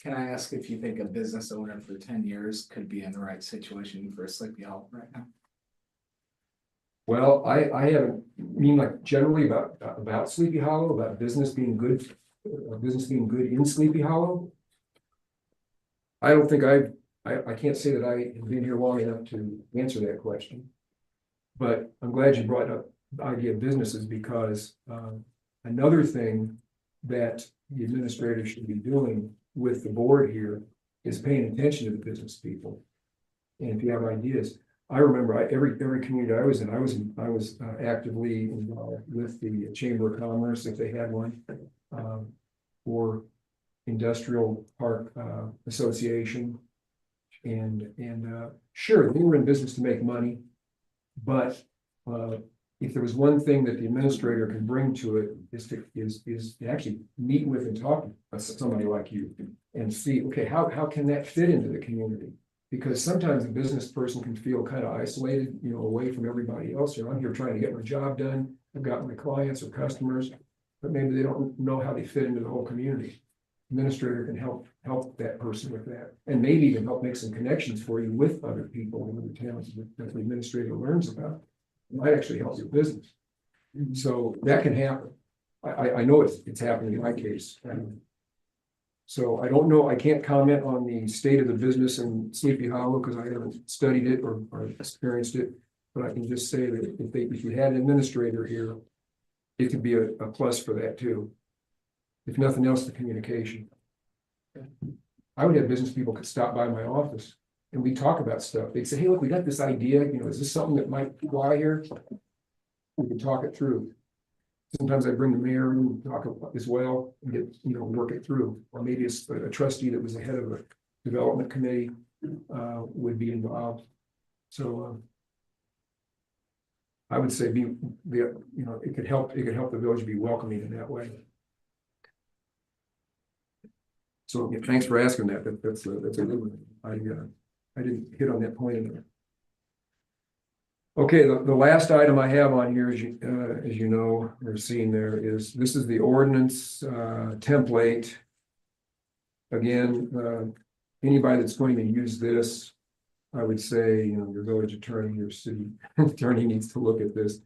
Can I ask if you think a business owner for 10 years could be in the right situation for Sleepy Hollow right now? Well, I haven't, mean like generally about Sleepy Hollow, about business being good in Sleepy Hollow. I don't think I can't say that I have been here long enough to answer that question. But I'm glad you brought up the idea of businesses because another thing that the administrator should be doing with the board here is paying attention to the business people. And if you have ideas, I remember every community I was in, I was actively involved with the Chamber of Commerce if they had one, or Industrial Park Association. And sure, they were in business to make money, but if there was one thing that the administrator can bring to it is to actually meet with and talk to somebody like you and see, okay, how can that fit into the community? Because sometimes a business person can feel kind of isolated, away from everybody else. I'm here trying to get my job done. I've got my clients or customers, but maybe they don't know how they fit into the whole community. Administrator can help that person with that, and maybe even help make some connections for you with other people in other towns that the administrator learns about. It might actually help your business. So that can happen. I know it's happening in my case. So I don't know, I can't comment on the state of the business in Sleepy Hollow because I haven't studied it or experienced it. But I can just say that if you had an administrator here, it could be a plus for that too. If nothing else, the communication. I would have business people could stop by my office and we talk about stuff. They'd say, hey, look, we got this idea, is this something that might fly here? We can talk it through. Sometimes I bring the mayor and talk as well and get, work it through. Or maybe it's a trustee that was the head of a development committee would be involved. So I would say it could help the village be welcoming in that way. So thanks for asking that. That's a good one. I didn't hit on that point in there. Okay, the last item I have on here, as you know, or seen there, this is the ordinance template. Again, anybody that's going to use this, I would say, your village attorney, your city attorney needs to look at this.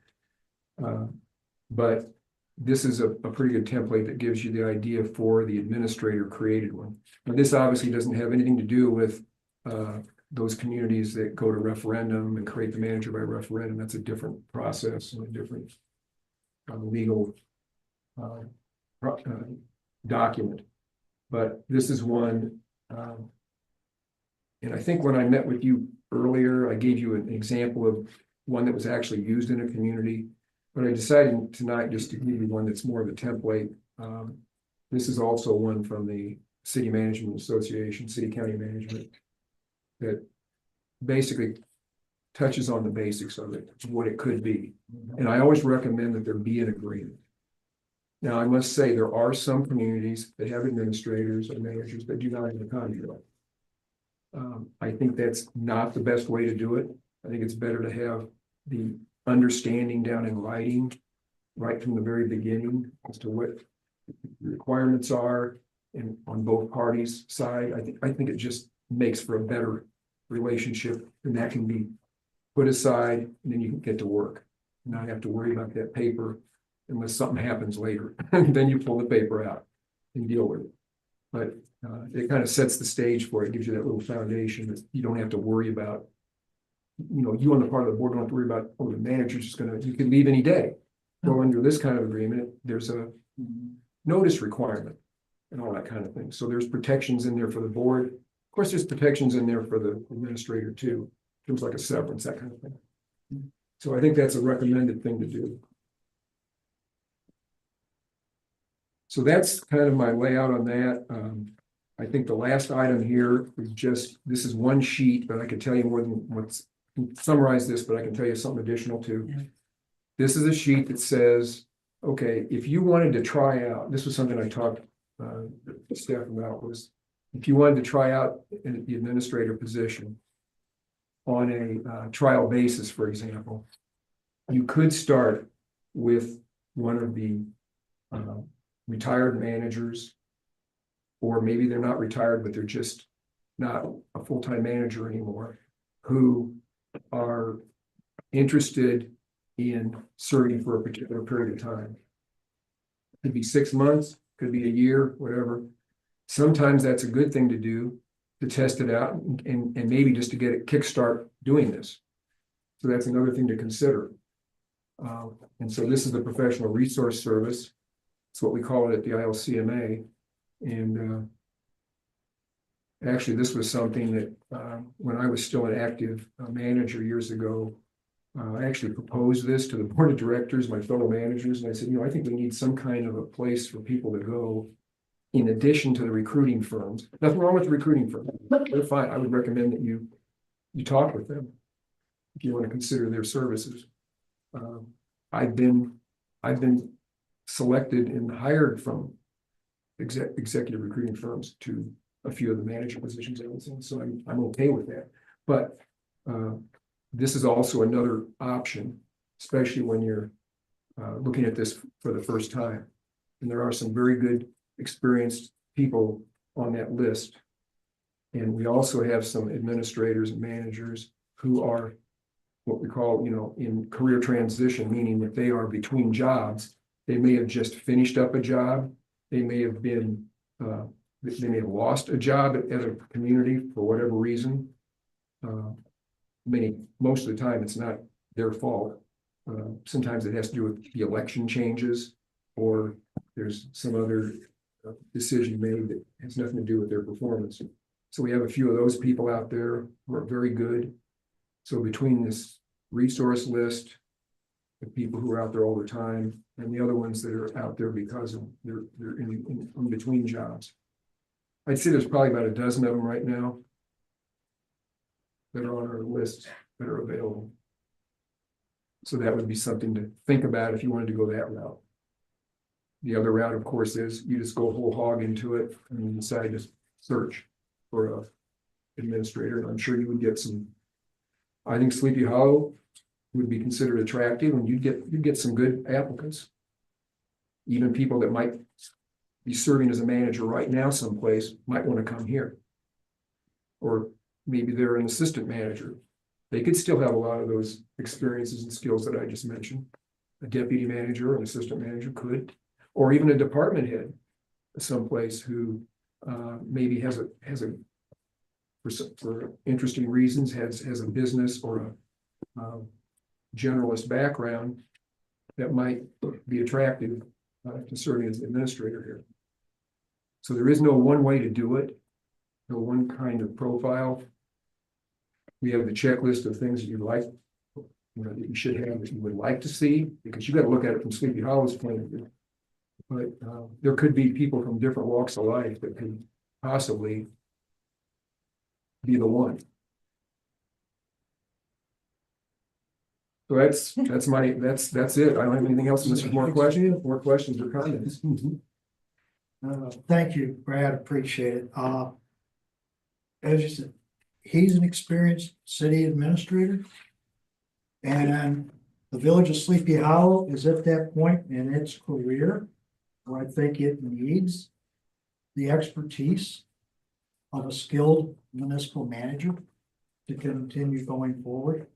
But this is a pretty good template that gives you the idea for the administrator created one. And this obviously doesn't have anything to do with those communities that go to referendum and create the manager by referendum. That's a different process and a different legal document. But this is one, and I think when I met with you earlier, I gave you an example of one that was actually used in a community. But I decided tonight just to give you one that's more of a template. This is also one from the City Management Association, City County Management, that basically touches on the basics of it, what it could be. And I always recommend that there be an agreement. Now, I must say there are some communities that have administrators or managers that do not have a contract. I think that's not the best way to do it. I think it's better to have the understanding down in writing right from the very beginning as to what the requirements are and on both parties' side. I think it just makes for a better relationship, and that can be put aside and then you can get to work. Not have to worry about that paper unless something happens later. Then you pull the paper out and deal with it. But it kind of sets the stage for it, gives you that little foundation that you don't have to worry about. You on the part of the board don't have to worry about, oh, the manager's just you can leave any day. Well, under this kind of agreement, there's a notice requirement and all that kind of thing. So there's protections in there for the board. Of course, there's protections in there for the administrator too. Things like a severance, that kind of thing. So I think that's a recommended thing to do. So that's kind of my layout on that. I think the last item here is this is one sheet, but I could tell you more than summarize this, but I can tell you something additional too. Yeah. This is a sheet that says, okay, if you wanted to try out, this was something I talked to staff about, was if you wanted to try out the administrator position on a trial basis, for example, you could start with one of the retired managers, or maybe they're not retired, but they're just not a full-time manager anymore, who are interested in serving for a particular period of time. Could be 6 months, could be a year, whatever. Sometimes that's a good thing to do, to test it out and maybe just to get a kickstart doing this. So that's another thing to consider. And so this is the professional resource service. It's what we call it at the ILCMA. And actually, this was something that when I was still an active manager years ago, I actually proposed this to the board of directors, my fellow managers, and I said, I think we need some kind of a place for people to go in addition to the recruiting firms. Nothing wrong with the recruiting firms. They're fine. I would recommend that you talk with them if you want to consider their services. I've been selected and hired from executive recruiting firms to a few of the manager positions I was in, so I'm okay with that. But this is also another option, especially when you're looking at this for the first time. And there are some very good experienced people on that list. And we also have some administrators and managers who are what we call, in career transition, meaning that they are between jobs. They may have just finished up a job. They may have been, they may have lost a job at a community for whatever reason. Most of the time, it's not their fault. Sometimes it has to do with the election changes, or there's some other decision made that has nothing to do with their performance. So we have a few of those people out there who are very good. So between this resource list, the people who are out there all the time, and the other ones that are out there because of they're in between jobs, I'd say there's probably about a dozen of them right now that are on our list that are available. So that would be something to think about if you wanted to go that route. The other route, of course, is you just go whole hog into it and you decide to search for a administrator. And I'm sure you would get some. I think Sleepy Hollow would be considered attractive, and you'd get some good applicants. Even people that might be serving as a manager right now someplace might want to come here. Or maybe they're an assistant manager. They could still have a lot of those experiences and skills that I just mentioned. A deputy manager or an assistant manager could, or even a department head someplace who maybe has a for interesting reasons has a business or a generalist background that might be attractive to serving as administrator here. So there is no one way to do it, no one kind of profile. We have the checklist of things that you'd like, that you should have, that you would like to see, because you got to look at it from Sleepy Hollow's point of view. But there could be people from different walks of life that could possibly be the one. So that's it. I don't have anything else unless there's more questions or comments. Thank you, Brad. Appreciate it. As you said, he's an experienced city administrator. And the village of Sleepy Hollow is at that point in its career where I think it needs the expertise of a skilled municipal manager to continue going forward.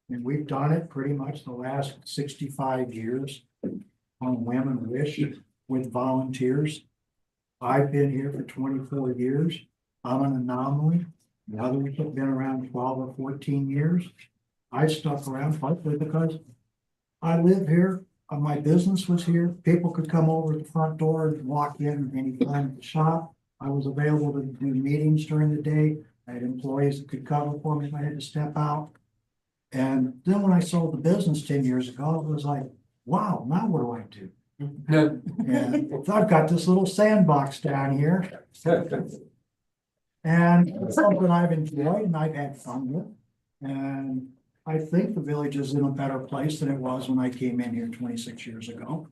And we've done it pretty much the last 65 years on whim and wish with volunteers. I've been here for 24 years. I'm an anomaly. The others have been around 12 or 14 years. I stuck around partly because I live here. My business was here. People could come over the front door and walk in anytime at the shop. I was available to do meetings during the day. I had employees that could cover for me if I had to step out. And then when I sold the business 10 years ago, it was like, wow, now what do I do? And so I've got this little sandbox down here. And it's something I've enjoyed and I've had fun with. And I think the village is in a better place than it was when I came in here 26 years ago.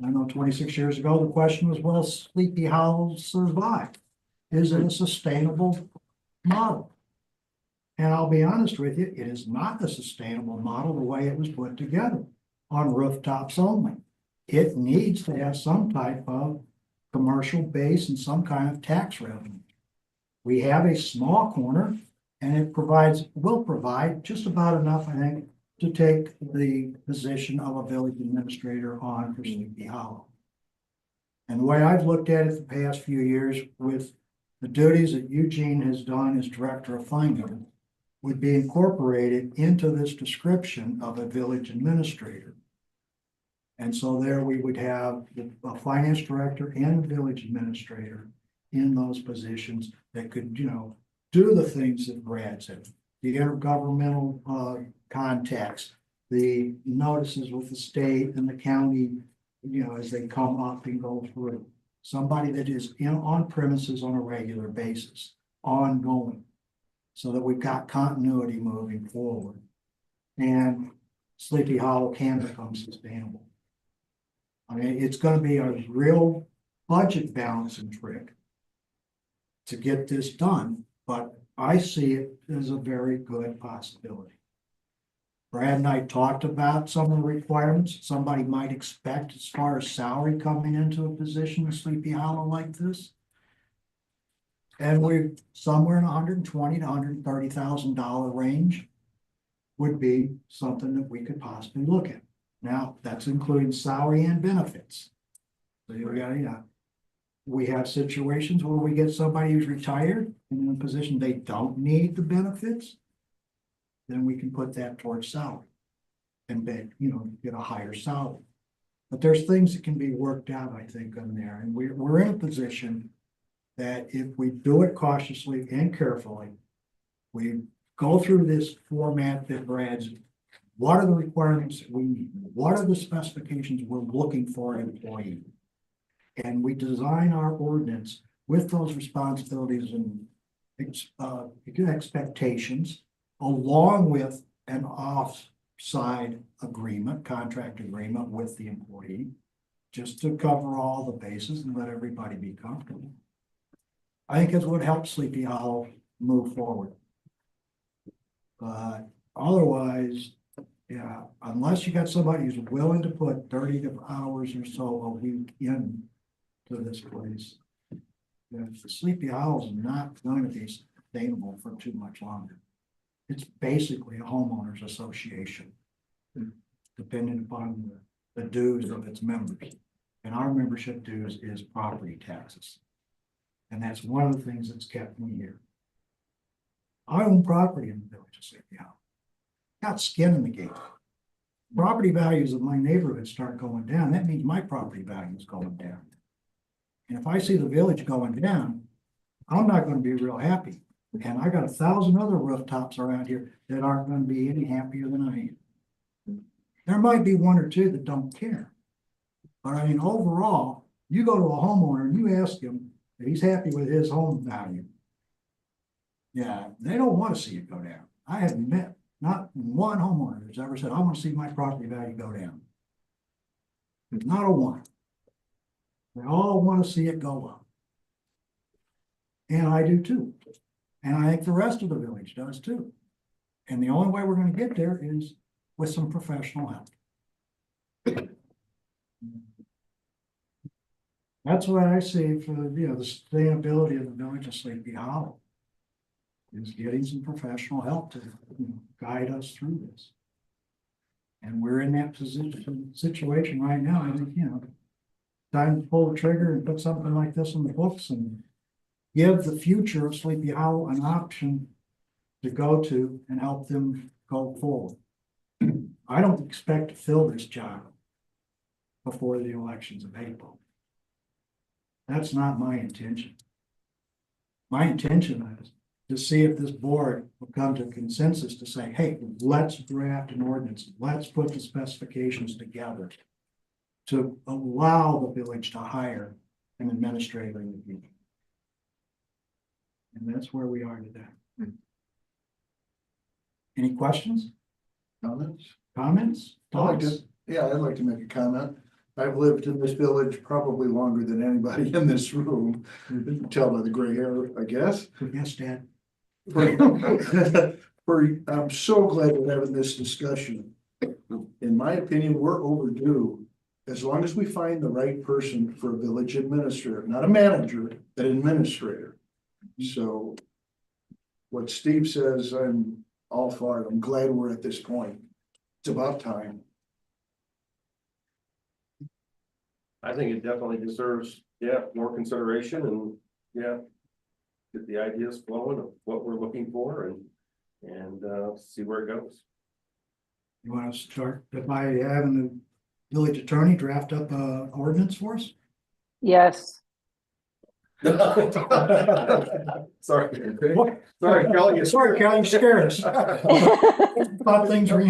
I know 26 years ago, the question was, will Sleepy Hollow survive? Is it a sustainable model? And I'll be honest with you, it is not a sustainable model the way it was put together on rooftops only. It needs to have some type of commercial base and some kind of tax revenue. We have a small corner and it will provide just about enough, I think, to take the position of a village administrator on for Sleepy Hollow. And the way I've looked at it the past few years with the duties that Eugene has done as director of finance would be incorporated into this description of a village administrator. And so there we would have a finance director and a village administrator in those positions that could, do the things that Brad said. The intergovernmental contacts, the notices with the state and the county, as they come up and go through. Somebody that is on premises on a regular basis, ongoing, so that we've got continuity moving forward. And Sleepy Hollow can become sustainable. I mean, it's gonna be a real budget balancing trick to get this done, but I see it as a very good possibility. Brad and I talked about some of the requirements somebody might expect as far as salary coming into a position in Sleepy Hollow like this. And we're somewhere in $120,000 to $130,000 range would be something that we could possibly look at. Now, that's including salary and benefits. So we have situations where we get somebody who's retired and in a position they don't need the benefits. Then we can put that towards salary and get a higher salary. But there's things that can be worked out, I think, on there. And we're in a position that if we do it cautiously and carefully, we go through this format that Brad's, what are the requirements that we need? What are the specifications we're looking for in an employee? And we design our ordinance with those responsibilities and expectations, along with an offside agreement, contract agreement with the employee, just to cover all the bases and let everybody be comfortable. I think it's what helps Sleepy Hollow move forward. But otherwise, yeah, unless you got somebody who's willing to put 30 hours or so a week in to this place, the Sleepy Hollow is not going to be sustainable for too much longer. It's basically a homeowners association, depending upon the dues of its members. And our membership dues is property taxes. And that's one of the things that's kept me here. I own property in the village of Sleepy Hollow. Got skin in the game. Property values of my neighborhood start going down. That means my property value is going down. And if I see the village going down, I'm not going to be real happy. And I got 1,000 other rooftops around here that aren't going to be any happier than I am. There might be one or two that don't care. But I mean, overall, you go to a homeowner and you ask him if he's happy with his home value. Yeah, they don't want to see it go down. I have met not one homeowner that's ever said, I want to see my property value go down. There's not a one. They all want to see it go up. And I do too. And I think the rest of the village does too. And the only way we're going to get there is with some professional help. That's what I see for the sustainability of the village of Sleepy Hollow. Is getting some professional help to guide us through this. And we're in that situation right now. I think, time to pull the trigger and put something like this in the books and give the future of Sleepy Hollow an option to go to and help them go forward. I don't expect to fill this job before the elections of April. That's not my intention. My intention is to see if this board will come to a consensus to say, hey, let's draft an ordinance. Let's put the specifications together to allow the village to hire an administrator in the future. And that's where we are today. Any questions? Comments? Comments? Thoughts? Yeah, I'd like to make a comment. I've lived in this village probably longer than anybody in this room. You can tell by the gray hair, I guess. Yes, Dad. I'm so glad we're having this discussion. In my opinion, we're overdue. As long as we find the right person for a village administrator, not a manager, an administrator. So what Steve says, I'm all for it. I'm glad we're at this point. It's about time. I think it definitely deserves, more consideration and, get the ideas flowing of what we're looking for and see where it goes. You want to start by having the village attorney draft up a ordinance for us? Yes. Sorry. What? Sorry, Kelly. Sorry, Kelly, you scared us. Thought things were,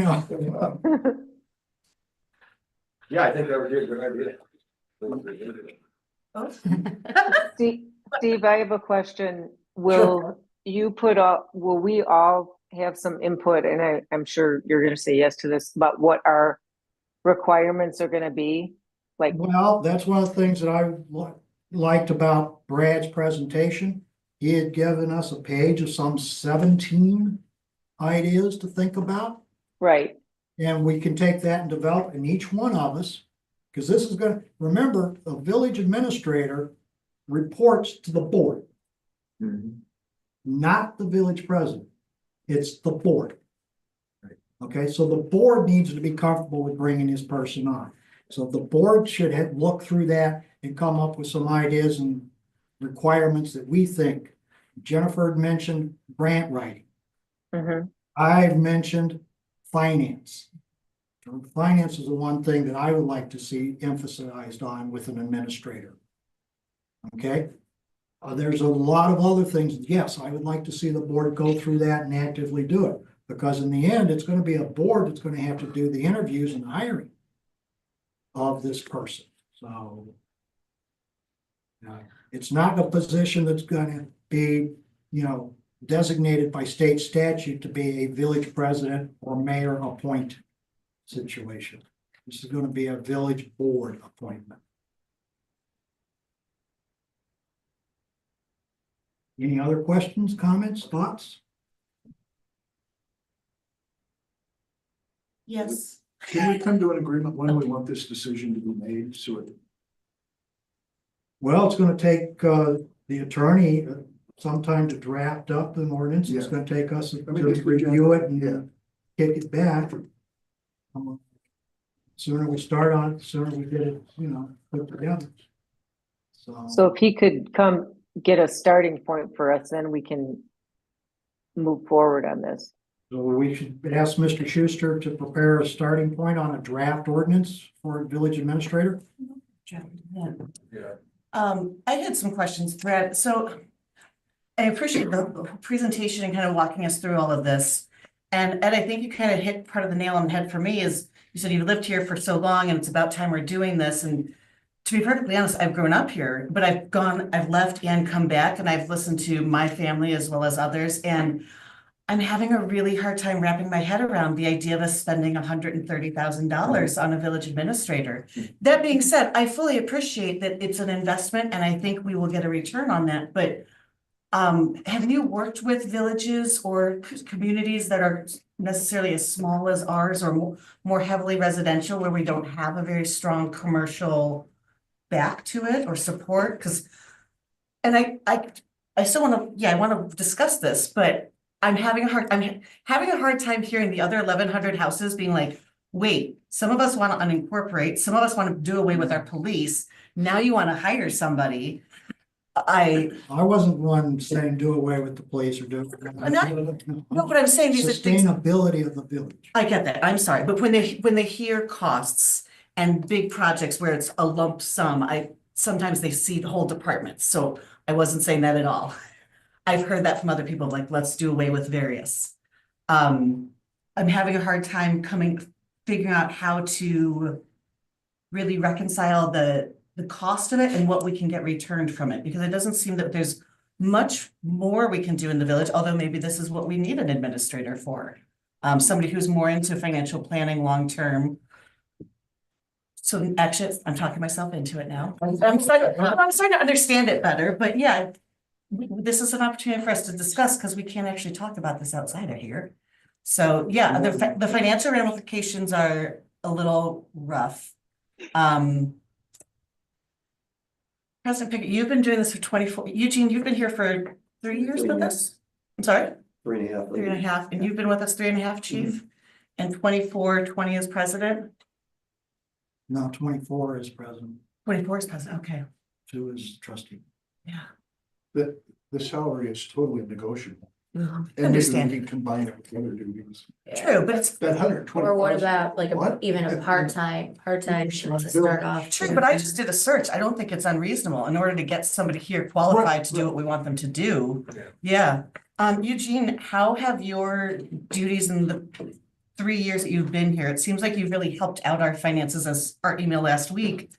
Yeah, I think that would be a good idea. Steve, I have a question. Will we all have some input? And I'm sure you're gonna say yes to this, but what our requirements are gonna be? Like, well, that's one of the things that I liked about Brad's presentation. He had given us a page of some 17 ideas to think about. right, And we can take that and develop in each one of us. Because this is gonna, remember, the village administrator reports to the board. Not the village president. It's the board. Okay, so the board needs to be comfortable with bringing this person on. So the board should have looked through that and come up with some ideas and requirements that we think. Jennifer had mentioned grant writing. mhm, I've mentioned finance. Finance is the one thing that I would like to see emphasized on with an administrator. Okay? There's a lot of other things. Yes, I would like to see the board go through that and actively do it. Because in the end, it's gonna be a board that's gonna have to do the interviews and hiring of this person, so. It's not a position that's gonna be, designated by state statute to be a village president or mayor appointed situation. This is gonna be a village board appointment. Any other questions, comments, thoughts? Yes. Can we come to an agreement when we want this decision to be made, so it Well, it's gonna take the attorney some time to draft up an ordinance. It's Yeah. gonna take us to I mean, it's review it Yeah. and kick it back. Sooner we start on it, sooner we get it, put together. so if he could come get a starting point for us, then we can move forward on this. So we should ask Mr. Schuster to prepare a starting point on a draft ordinance for village administrator. Yeah. I had some questions, Brad. So I appreciate the presentation and kind of walking us through all of this. And Ed, I think you kind of hit part of the nail on the head for me is you said you've lived here for so long and it's about time we're doing this. And to be perfectly honest, I've grown up here, but I've left and come back and I've listened to my family as well as others. And I'm having a really hard time wrapping my head around the idea of us spending $130,000 on a village administrator. That being said, I fully appreciate that it's an investment and I think we will get a return on that, but have you worked with villages or communities that are necessarily as small as ours or more heavily residential where we don't have a very strong commercial back to it or support? And I still want to, I want to discuss this, but I'm having a hard time hearing the other 1,100 houses being like, wait, some of us want to unincorporate, some of us want to do away with our police. Now you want to hire somebody. I wasn't one saying do away with the police or do. No, but I'm saying these are things. Sustainability of the village. I get that. I'm sorry, but when they hear costs and big projects where it's a lump sum, sometimes they see whole departments. So I wasn't saying that at all. I've heard that from other people, like, let's do away with various. I'm having a hard time figuring out how to really reconcile the cost of it and what we can get returned from it, because it doesn't seem that there's much more we can do in the village, although maybe this is what we need an administrator for. Somebody who's more into financial planning long-term. So actually, I'm talking myself into it now. I'm starting to understand it better, but yeah, this is an opportunity for us to discuss because we can't actually talk about this outside of here. So yeah, the financial ramifications are a little rough. President Pickett, you've been doing this for 24, Eugene, you've been here for 3 years with us? I'm sorry? 3.5. 3.5, and you've been with us 3.5, Chief? And 24-20 is president? No, 24 is president, 24 is president, okay, 2 is trustee. yeah. The salary is totally negotiable. And maybe we Understand. can combine it with other duties. True, but it's That 120. Or what about like What? even a part-time to start off? true, but I just did a search. I don't think it's unreasonable in order to get somebody here qualified to do what we want them to do. Yeah. Eugene, how have your duties in the 3 years that you've been here? It seems like you've really helped out our finances as our email last week.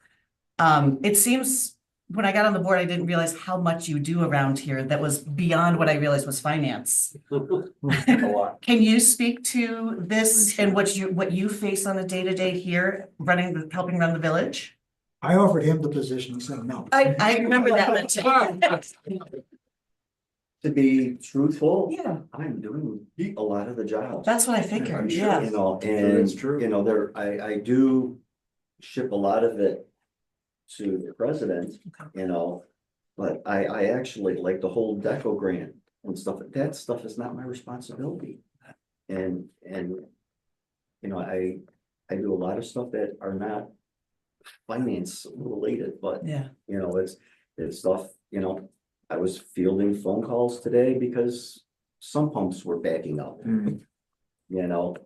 It seems when I got on the board, I didn't realize how much you do around here that was beyond what I realized was finance. Can you speak to this and what you face on a day-to-day here, helping run the village? I offered him the position, he said no. I remember that mention. To be truthful, Yeah, I'm doing a lot of the jobs. that's what I I'm figured, sure, yeah. you know, that's and, true. you know, I do ship a lot of it to the president, you know, but I actually like the whole DECO grant and stuff, that stuff is not my responsibility. And, you know, I do a lot of stuff that are not finance related, but, Yeah, you know, it's stuff, you know, I was fielding phone calls today because some pumps were backing up. Mm. You know,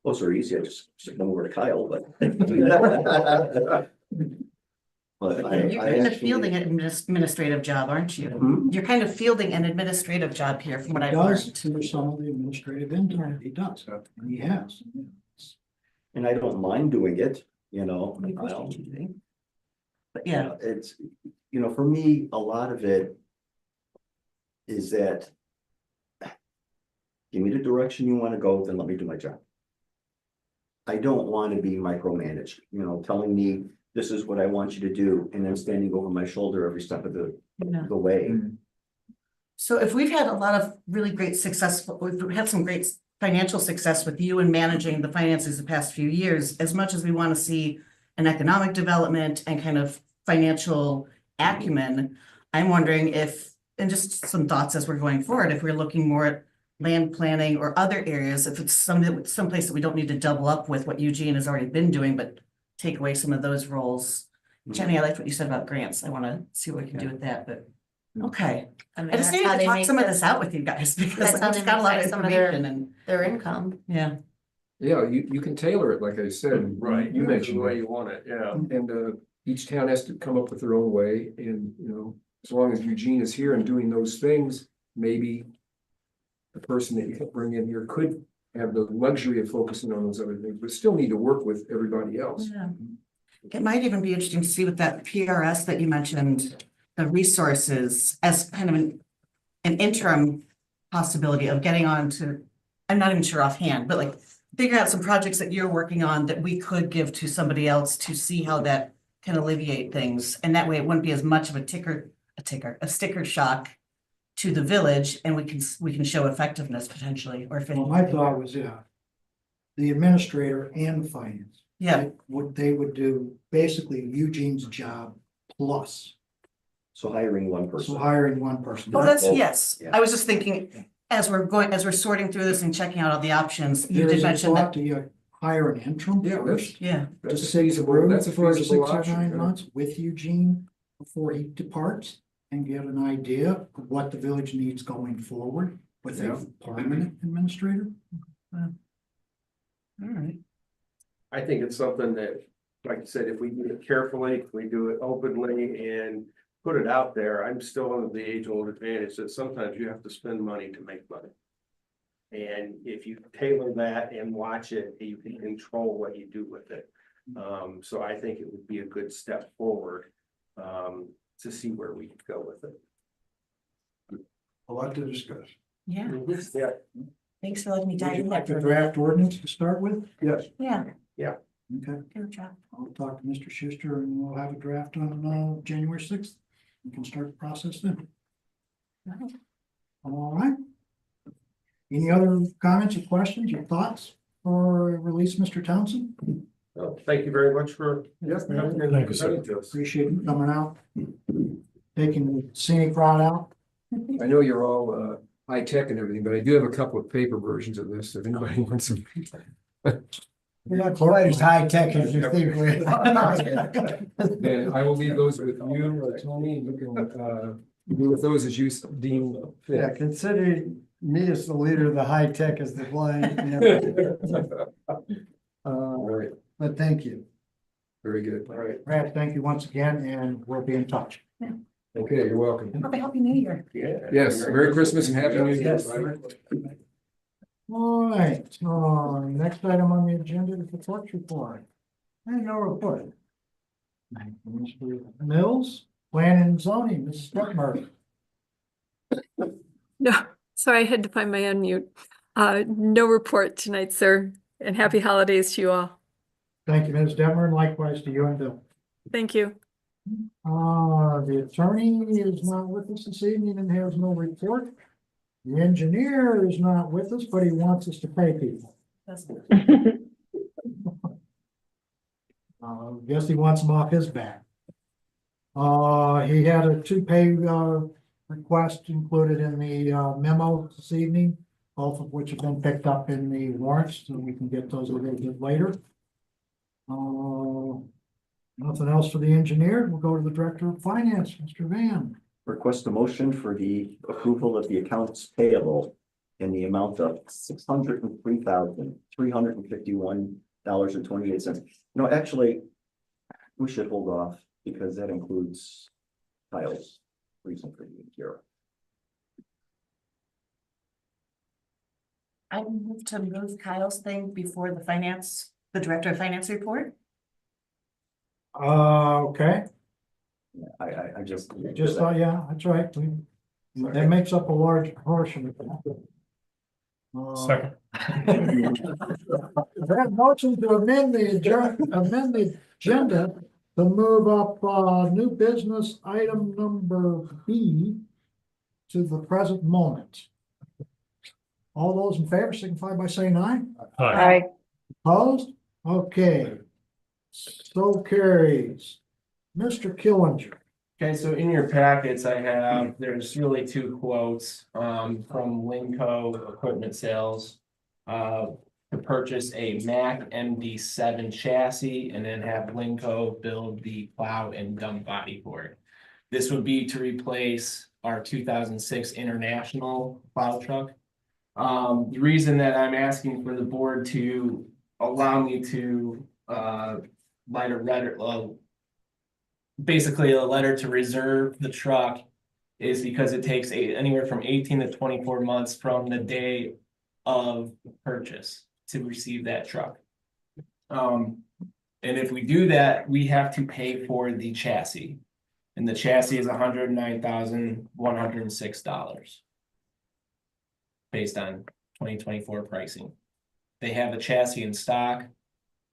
those are easy, I just sent them over to Kyle, but. But I you're kind of actually- fielding an administrative job, aren't you? Hmm? You're kind of fielding an administrative job here from what He I've does learned. for some of the administrative intern, he does, and he has. And I don't mind doing it, you know. We appreciate you doing. But You yeah, know, it's, you know, for me, a lot of it is that give me the direction you want to go, then let me do my job. I don't want to be micromanaged, you know, telling me this is what I want you to do, and then standing over my shoulder every step of the yeah. way. So if we've had a lot of really great we've had some great financial success with you in managing the finances the past few years, as much as we want to see an economic development and kind of financial acumen, I'm wondering if, and just some thoughts as we're going forward, if we're looking more at land planning or other areas, if it's someplace that we don't need to double up with what Eugene has already been doing, but take away some of those roles. Jenny, I liked what you said about grants. I want to see what we can do with that, but okay. I mean, I just that's needed how to they talk make some of this out with you guys because that's how I've they just got a make lot of some of their- information and their income. yeah. Yeah, you can tailor it, like I said. Right, You mentioned the way that. you want it, yeah. And each town has to come up with their own way, and, you know, as long as Eugene is here and doing those things, maybe the person that you can bring in here could have the luxury of focusing on those other things, but still need to work with everybody else. Yeah. It might even be interesting to see with that PRS that you mentioned, the resources as kind of an interim possibility of getting on to, I'm not even sure offhand, but like figure out some projects that you're working on that we could give to somebody else to see how that can alleviate things. And that way it wouldn't be as much of a sticker shock to the village, and we can show effectiveness potentially, or if Well, my thought was, the administrator and the finance. yeah. They would do basically Eugene's job plus, So hiring one so person. hiring one person. Oh, that's, both. yes. Yeah. I was just thinking, as we're sorting through this and checking out all the options, you There did is a mention thought that, to hire an interim Yeah, first. yeah. To That's a sit feasible, through that's a for feasible 6 or option. 9 yeah. months with Eugene before he departs and get an idea of what the village needs going forward with Yeah. a permanent administrator. All right. I think it's something that, like you said, if we do it carefully, if we do it openly and put it out there, I'm still under the age-old advantage that sometimes you have to spend money to make money. And if you tailor that and watch it, you can control what you do with it. So I think it would be a good step forward to see where we could go with it. A lot to discuss. Yeah, Yeah, thanks for letting me Would dive you in like there. the draft ordinance to start with? Yes. Yeah, Okay, good job. I'll talk to Mr. Schuster and we'll have a draft on January 6th. We can start the process then. All right. Any other comments or questions or thoughts for release, Mr. Townsend? well, thank you very much for. Thank you, sir. Appreciate you coming out, taking the scenic route out. I know you're all high tech and everything, but I do have a couple of paper versions of this, if anybody wants them. We're not quite as high tech as you think we Then I will leave those with you, Tony, you can, do with those as you deem Yeah, fit. considering me as the leader of the high tech as the blind. All right, But thank you. very good. All right. Brad, thank you once again, and we'll be in touch. Okay, you're welcome. Happy New Year. Yeah. Yes, Merry Christmas and Happy New Year. Yes. All right, next item on the agenda is the clerk's report. And no report. Mr. Mills, Plan and Zoning, Mrs. Stepmurphy. No, sorry, I had to find my unmute. No report tonight, sir, and happy holidays to you all. Thank you, Ms. Detmer, and likewise to you and Bill. Thank you. The attorney is not with us this evening and has no report. The engineer is not with us, but he wants us to pay people. Guess he wants them off his back. He had a two-pay, request included in the, memo this evening, both of which have been picked up in the warrants, so we can get those a little bit later. Nothing else for the engineer. We'll go to the Director of Finance, Mr. Van. Request a motion for the approval of the accounts payable in the amount of $603,351.28. No, actually, we should hold off because that includes Kyle's reason for being here. I moved to move Kyle's thing before the Director of Finance report. Okay, I just. yeah, that's right. That makes up a large portion of that. Second. That motion to amend the agenda to move up, new business item number B to the present moment. All those in favor signify by saying aye. Aye. Opposed? Okay. So carries. Mr. Killinger. Okay, so in your packets, I have, there's really two quotes, from Linco Equipment Sales. To purchase a Mack MD7 chassis and then have Linco build the plow and dump body for it. This would be to replace our 2006 International plow truck. The reason that I'm asking for the board to allow me to, write a letter, basically a letter to reserve the truck is because it takes anywhere from 18 to 24 months from the day of purchase to receive that truck. And if we do that, we have to pay for the chassis. And the chassis is $109,106. Based on 2024 pricing. They have a chassis in stock.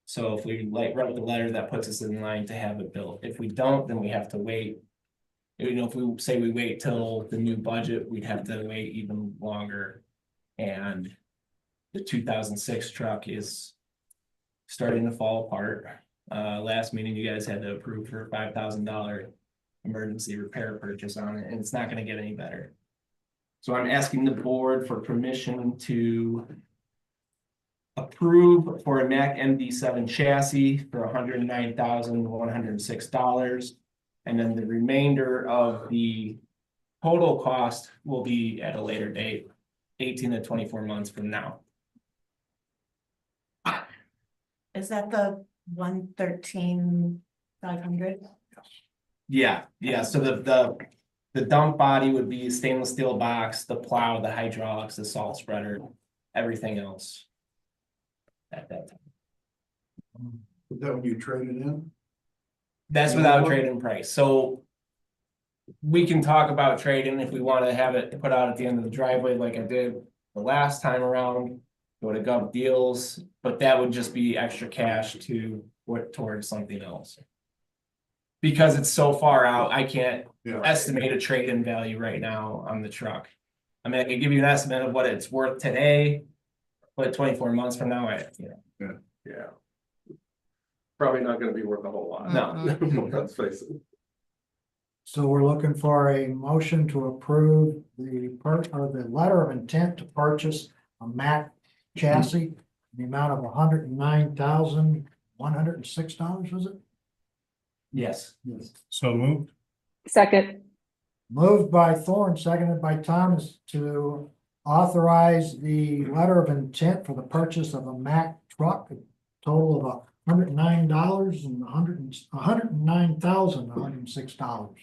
So if we write the letter, that puts us in line to have it built. If we don't, then we have to wait. You know, if we say we wait till the new budget, we'd have to wait even longer. And the 2006 truck is starting to fall apart. Last meeting, you guys had to approve for a $5,000 emergency repair purchase on it, and it's not gonna get any better. So I'm asking the board for permission to approve for a Mack MD7 chassis for $109,106. And then the remainder of the total cost will be at a later date, 18 to 24 months from now. Is that the 113,500? Yeah, so the dump body would be a stainless steel box, the plow, the hydraulics, the salt spreader, everything else. At that time. Is that when you trade it in? That's without trade-in price, so. We can talk about trading if we want to have it put out at the end of the driveway like I did the last time around. Go to Gov Deals, but that would just be extra cash to work towards something else. Because it's so far out, I can't estimate a trade-in value right now on the truck. I mean, I can give you an estimate of what it's worth today. But 24 months from now, Yeah. Probably not gonna be worth a whole lot. No. Let's face it. So we're looking for a motion to approve the letter of intent to purchase a Mack chassis the amount of $109,106, was it? Yes. So moved. Second, Moved by Thorne, seconded by Thomas to authorize the letter of intent for the purchase of a Mack truck, a total of $109 and $109,106.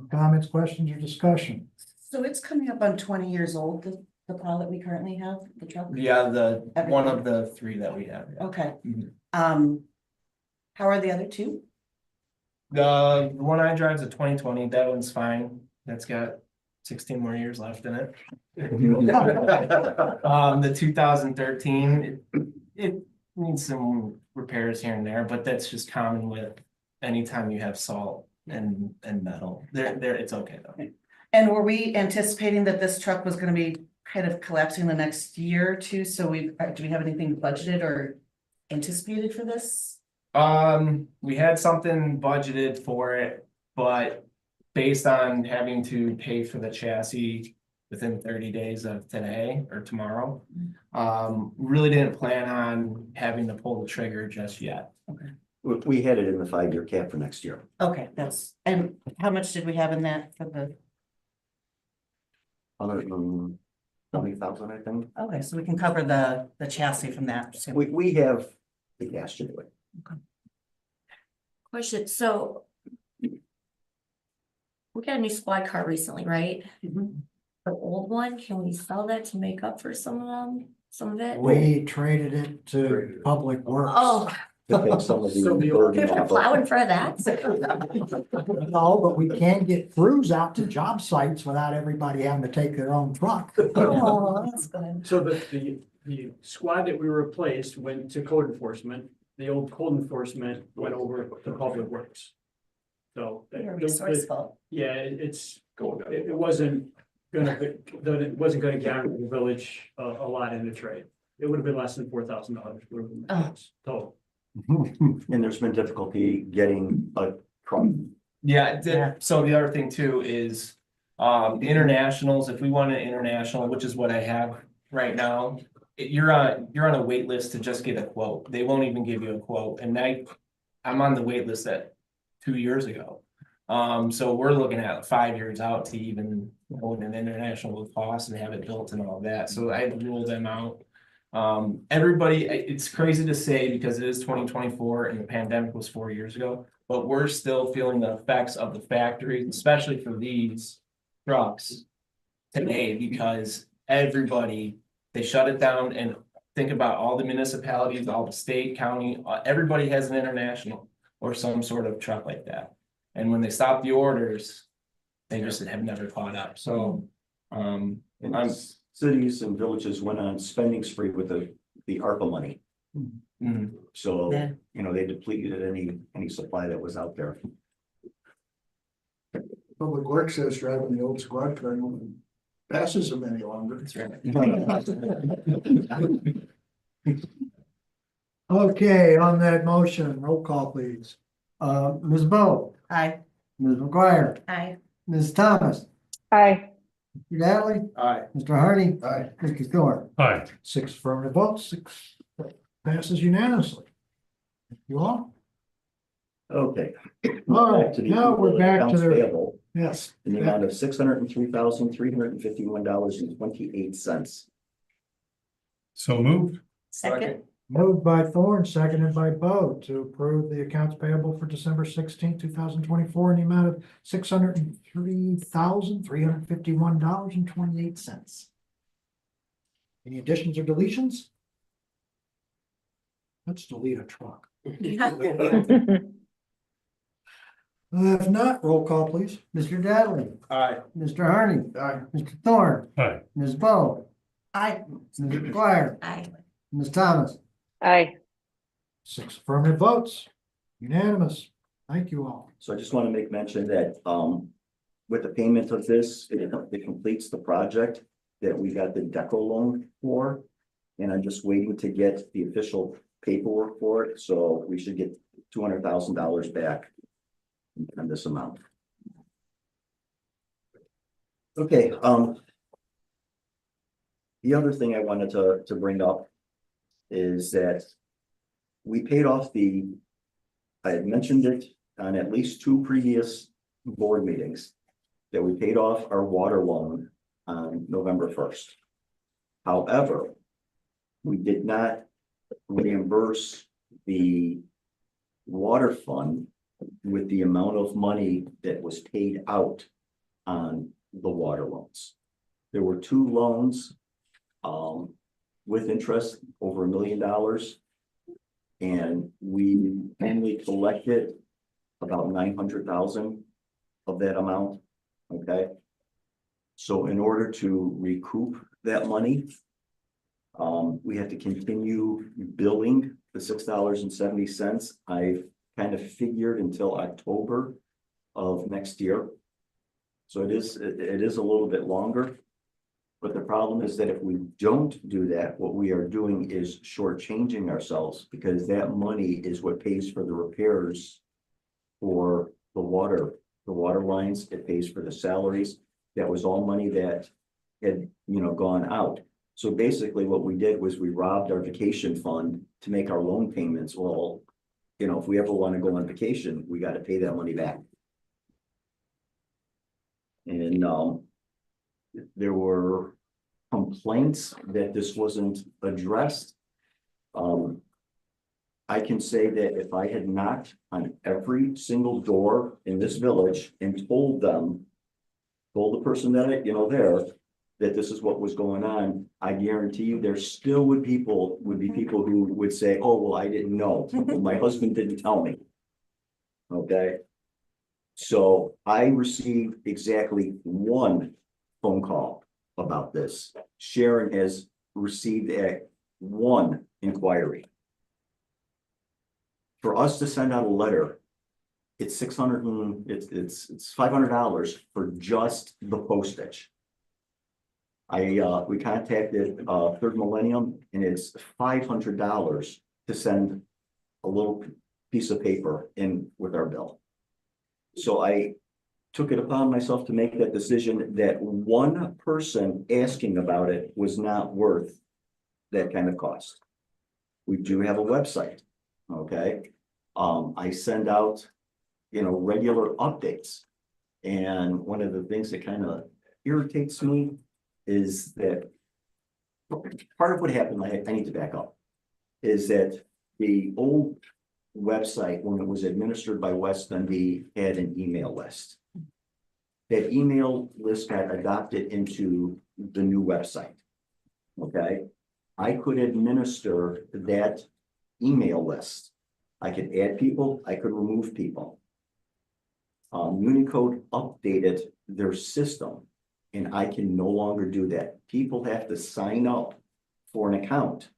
Comments, questions, or discussion? So it's coming up on 20 years old, the plow that we currently have, the truck? Yeah, one of the three that we have. Yeah. Okay. Mhm. How are the other two? The one I drive is a 2020. That one's fine. That's got 16 more years left in it. The 2013, it needs some repairs here and there, but that's just common with anytime you have salt and metal. It's okay though. And were we anticipating that this truck was gonna be kind of collapsing the next year or two? So do we have anything budgeted or anticipated for this? We had something budgeted for it, but based on having to pay for the chassis within 30 days of today or tomorrow, really didn't plan on having to pull the trigger just yet. We had it in the 5-year cap for next year. Okay, and how much did we have in that for the, 120,000, I think. okay, so we can cover the chassis from that. So We have the cash to do it. Question, so we got a new squad car recently, right? Mhm. The old one, can we sell that to make up for some of it? We traded it to Public Works. Oh, To take some of the So the- burden people off plow of. in front of that? No, but we can get crews out to job sites without everybody having to take their own truck. Oh, that's good. So the squad that we replaced went to code enforcement, the old code enforcement went over to public works. So. You're resourceful. Yeah, it wasn't gonna guarantee the village a lot in the trade. It would have been less than $4,000. Total. And there's been difficulty getting a truck. Yeah, so the other thing too is internationals, if we want an international, which is what I have right now, you're on a wait list to just get a quote. They won't even give you a quote. And I'm on the wait list at 2 years ago. So we're looking at 5 years out to even know what an international will cost and have it built and all that. So I had to rule them out. Everybody, it's crazy to say because it is 2024 and the pandemic was 4 years ago, but we're still feeling the effects of the factories, especially for these trucks today, because everybody, they shut it down. And think about all the municipalities, all the state, county, everybody has an international or some sort of truck like that. And when they stop the orders, they just have never caught up. So, And cities and villages went on spending spree with the ARPA money. So, Yeah. they depleted any supply that was out there. Public Works says driving the old squad car no one passes them any longer. that's right. Okay, on that motion, roll call, please. Ms. Bo, Aye. Ms. McGuire, Aye. Ms. Thomas, aye. Mr. Dattley, Aye. Mr. Hardy, Aye. Mr. Thorne. Aye. 6 affirmative votes, 6 passes unanimously. Thank you all. Okay. All right, To the now we're back to accounts the, payable yes. in the amount of $603,351.28. So moved. Second, Moved by Thorne, seconded by Bo to approve the accounts payable for December 2024 in the amount of $603,351.28. Any additions or deletions? Let's delete a truck. If not, roll call, please. Mr. Dattley, Aye. Mr. Hardy, Aye. Mr. Thorne, Aye. Ms. Bo, Aye. Ms. McGuire, aye. Ms. Thomas. Aye. 6 affirmative votes, unanimous. Thank you all. So I just want to make mention that, with the payment of this, it completes the project that we got the deco loan for. And I'm just waiting to get the official paperwork for it, so we should get $200,000 back on this amount. Okay, The other thing I wanted to bring up is that we paid off I had mentioned it on at least 2 previous board meetings, that we paid off our water loan on November 1st. However, we did not reimburse the water fund with the amount of money that was paid out on the water loans. There were 2 loans with interest over $1 million. And we only collected about 900,000 of that amount, okay? So in order to recoup that money, we have to continue billing the $6.70. I've kind of figured until October of next year. So it is a little bit longer. But the problem is that if we don't do that, what we are doing is shortchanging ourselves, because that money is what pays for the repairs for the water lines. It pays for the salaries. That was all money that had, gone out. So basically what we did was we robbed our vacation fund to make our loan payments. Well, if we ever want to go on vacation, we got to pay that money back. And there were complaints that this wasn't addressed. I can say that if I had knocked on every single door in this village and told the person that there, that this is what was going on, I guarantee you there still would be people who would say, oh, well, I didn't know. My husband didn't tell me. Okay. So I received exactly 1 phone call about this. Sharon has received 1 inquiry. For us to send out a letter, it's it's $500 for just the postage. We contacted Third Millennium, and it's $500 to send a little piece of paper in with our bill. So I took it upon myself to make that decision that 1 person asking about it was not worth that kind of cost. We do have a website, okay? I send out, regular updates. And one of the things that kind of irritates me is that part of what happened, I need to back up, is that the old website, when it was administered by West Dundee, had an email list. That email list got adopted into the new website. Okay, I could administer that email list. I could add people, I could remove people. Unicode updated their system, and I can no longer do that. People have to sign up for an account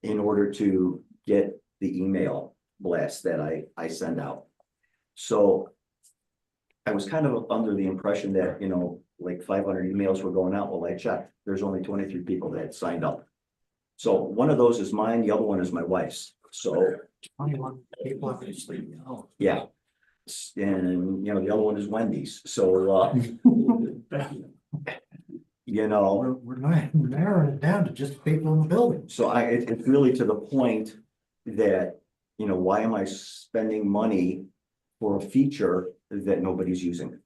in order to get the email blast that I send out. So I was kind of under the impression that, like 500 emails were going out. Well, I checked. There's only 23 people that had signed up. So one of those is mine. The other one is my wife's. So 21 people obviously. yeah. And, the other one is Wendy's. So, We're not narrowing it down to just people in the building. so it's really to the point that, why am I spending money for a feature that nobody's using?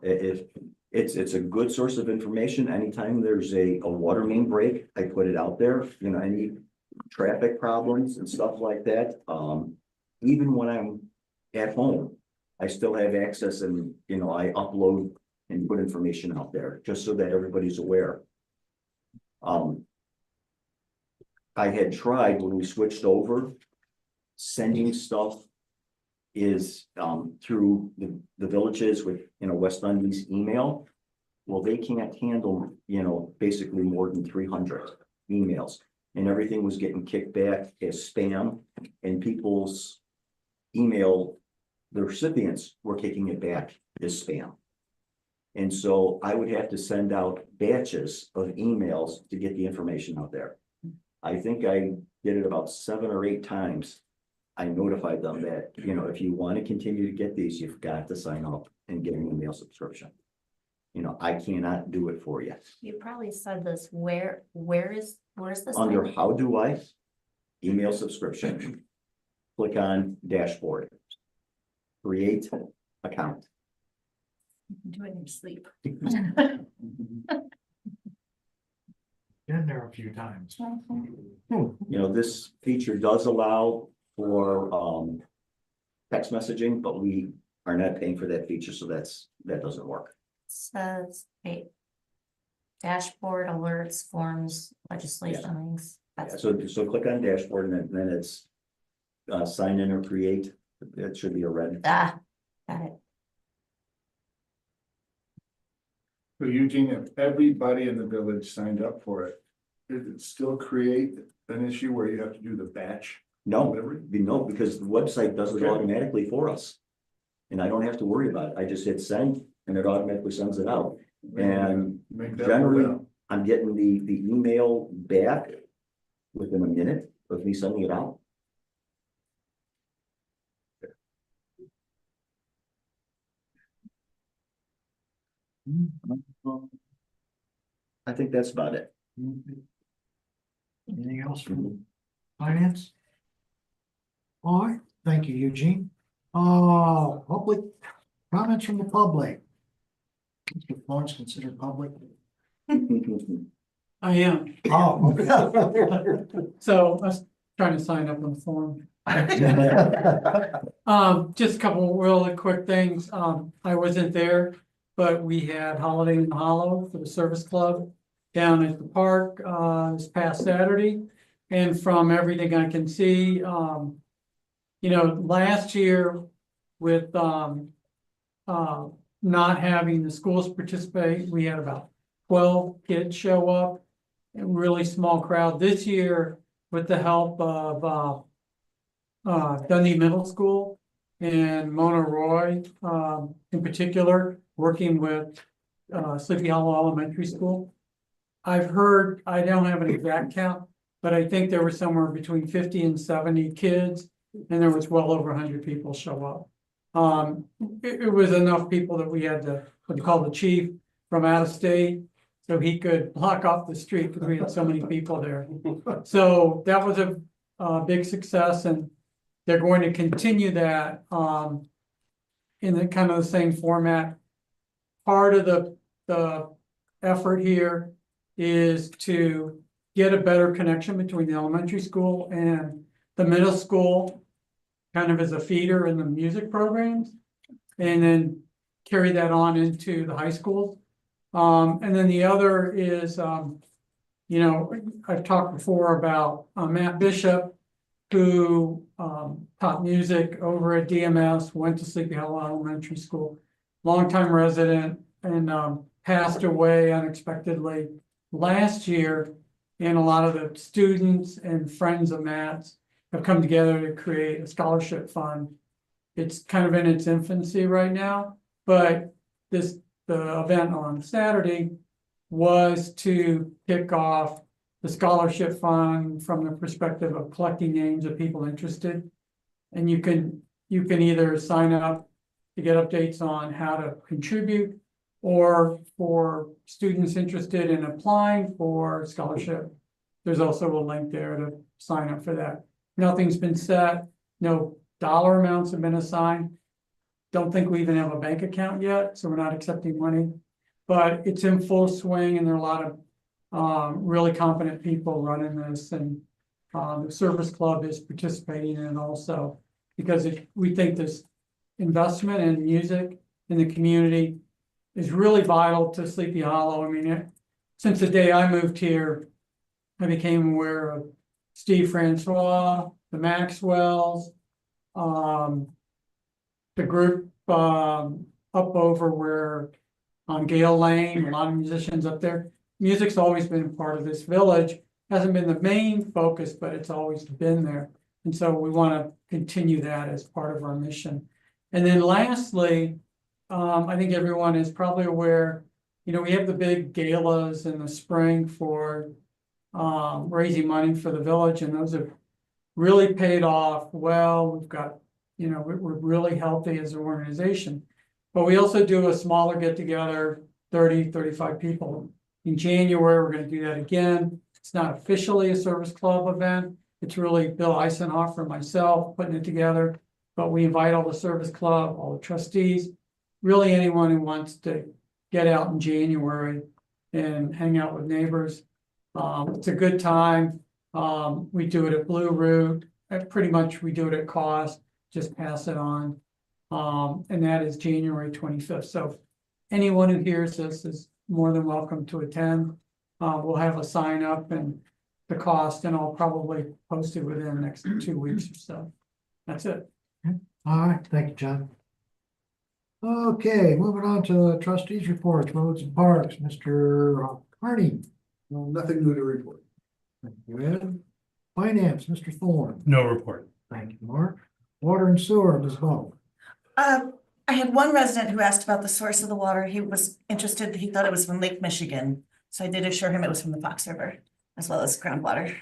If it's a good source of information. Anytime there's a water main break, I put it out there, any traffic problems and stuff like that. Even when I'm at home, I still have access, and, I upload and put information out there just so that everybody's aware. I had tried when we switched over, sending stuff is through the villages with, West Dundee's email. Well, they can't handle, basically more than 300 emails, and everything was getting kicked back as spam, and people's email, the recipients were kicking it back as spam. And so I would have to send out batches of emails to get the information out there. I think I did it about 7 or 8 times. I notified them that, if you want to continue to get these, you've got to sign up and get an email subscription. You know, I cannot do it for you. You probably said this, where's this? Under thing? how do I? Email subscription. Click on dashboard. Create account. Do it in your sleep. Been there a few times. You know, this feature does allow for text messaging, but we are not paying for that feature, so that doesn't work. Says, wait. Dashboard, alerts, forms, legislation links. That's So click on dashboard and then it's sign in or create. It should be a red. got it. So Eugene, if everybody in the village signed up for it, did it still create an issue where you have to do the batch? No, delivery? no, because the website does it Okay. automatically for us. And I don't have to worry about it. I just hit send and it automatically sends it out. And Make that generally, work out. I'm getting the email back within a minute of me sending it out. I think that's about it. Anything else from finance? All right, thank you, Eugene. Public comments from the public. Mr. Florence considered public. I am, Oh, okay. so I was trying to sign up on the form. Just a couple really quick things. I wasn't there, but we had Holiday in the Hollow for the service club down at the park, this past Saturday. And from everything I can see, last year with, not having the schools participate, we had about 12 kids show up. A really small crowd. This year, with the help of, Dundee Middle School and Mona Roy, in particular, working with, Sleepy Hollow Elementary School. I've heard, I don't have an exact count, but I think there were somewhere between 50 and 70 kids, and there was well over 100 people show up. It was enough people that we had to, what they call the chief from out of state, so he could block off the street because we had so many people there. So that was a big success, and they're going to continue that in the kind of the same format. Part of the effort here is to get a better connection between the elementary school and the middle school, kind of as a feeder in the music programs, and then carry that on into the high schools. And then the other is, I've talked before about Matt Bishop, who taught music over at DMS, went to Sleepy Hollow Elementary School, longtime resident, and passed away unexpectedly last year. And a lot of the students and friends of Matt's have come together to create a scholarship fund. It's kind of in its infancy right now, but the event on Saturday was to kick off the scholarship fund from the perspective of collecting names of people interested. And you can either sign up to get updates on how to contribute, or for students interested in applying for scholarship, there's also a link there to sign up for that. Nothing's been set, no dollar amounts have been assigned. Don't think we even have a bank account yet, so we're not accepting money, but it's in full swing, and there are a lot of really competent people running this, and the service club is participating in it also, because we think this investment in music in the community is really vital to Sleepy Hollow. I mean, since the day I moved here, I became aware of Steve Francois, the Maxwells, the group up over where on Gale Lane, a lot of musicians up there. Music's always been part of this village. Hasn't been the main focus, but it's always been there. And so we want to continue that as part of our mission. And then lastly, I think everyone is probably aware, we have the big galas in the spring for raising money for the village, and those have really paid off well. We've got, we're really healthy as an organization. But we also do a smaller get together 35 people. In January, we're gonna do that again. It's not officially a service club event. It's really Bill Eisenhofer and myself putting it together. But we invite all the service club, all the trustees, really anyone who wants to get out in January and hang out with neighbors. It's a good time. We do it at Blue Route. Pretty much we do it at cost, just pass it on. And that is January 25th. So anyone who hears this is more than welcome to attend. We'll have a sign up and the cost, and I'll probably post it within the next 2 weeks or so. That's it. All right, thank you, John. Okay, moving on to trustees reports, roads and parks, Mr. Carney. Nothing new to report. Thank you, Ed. Finance, Mr. Thorne. No report. Thank you, Mark. Water and sewer, Ms. Bo. I had one resident who asked about the source of the water. He was interested, he thought it was from Lake Michigan. So I did assure him it was from the Fox River as well as groundwater.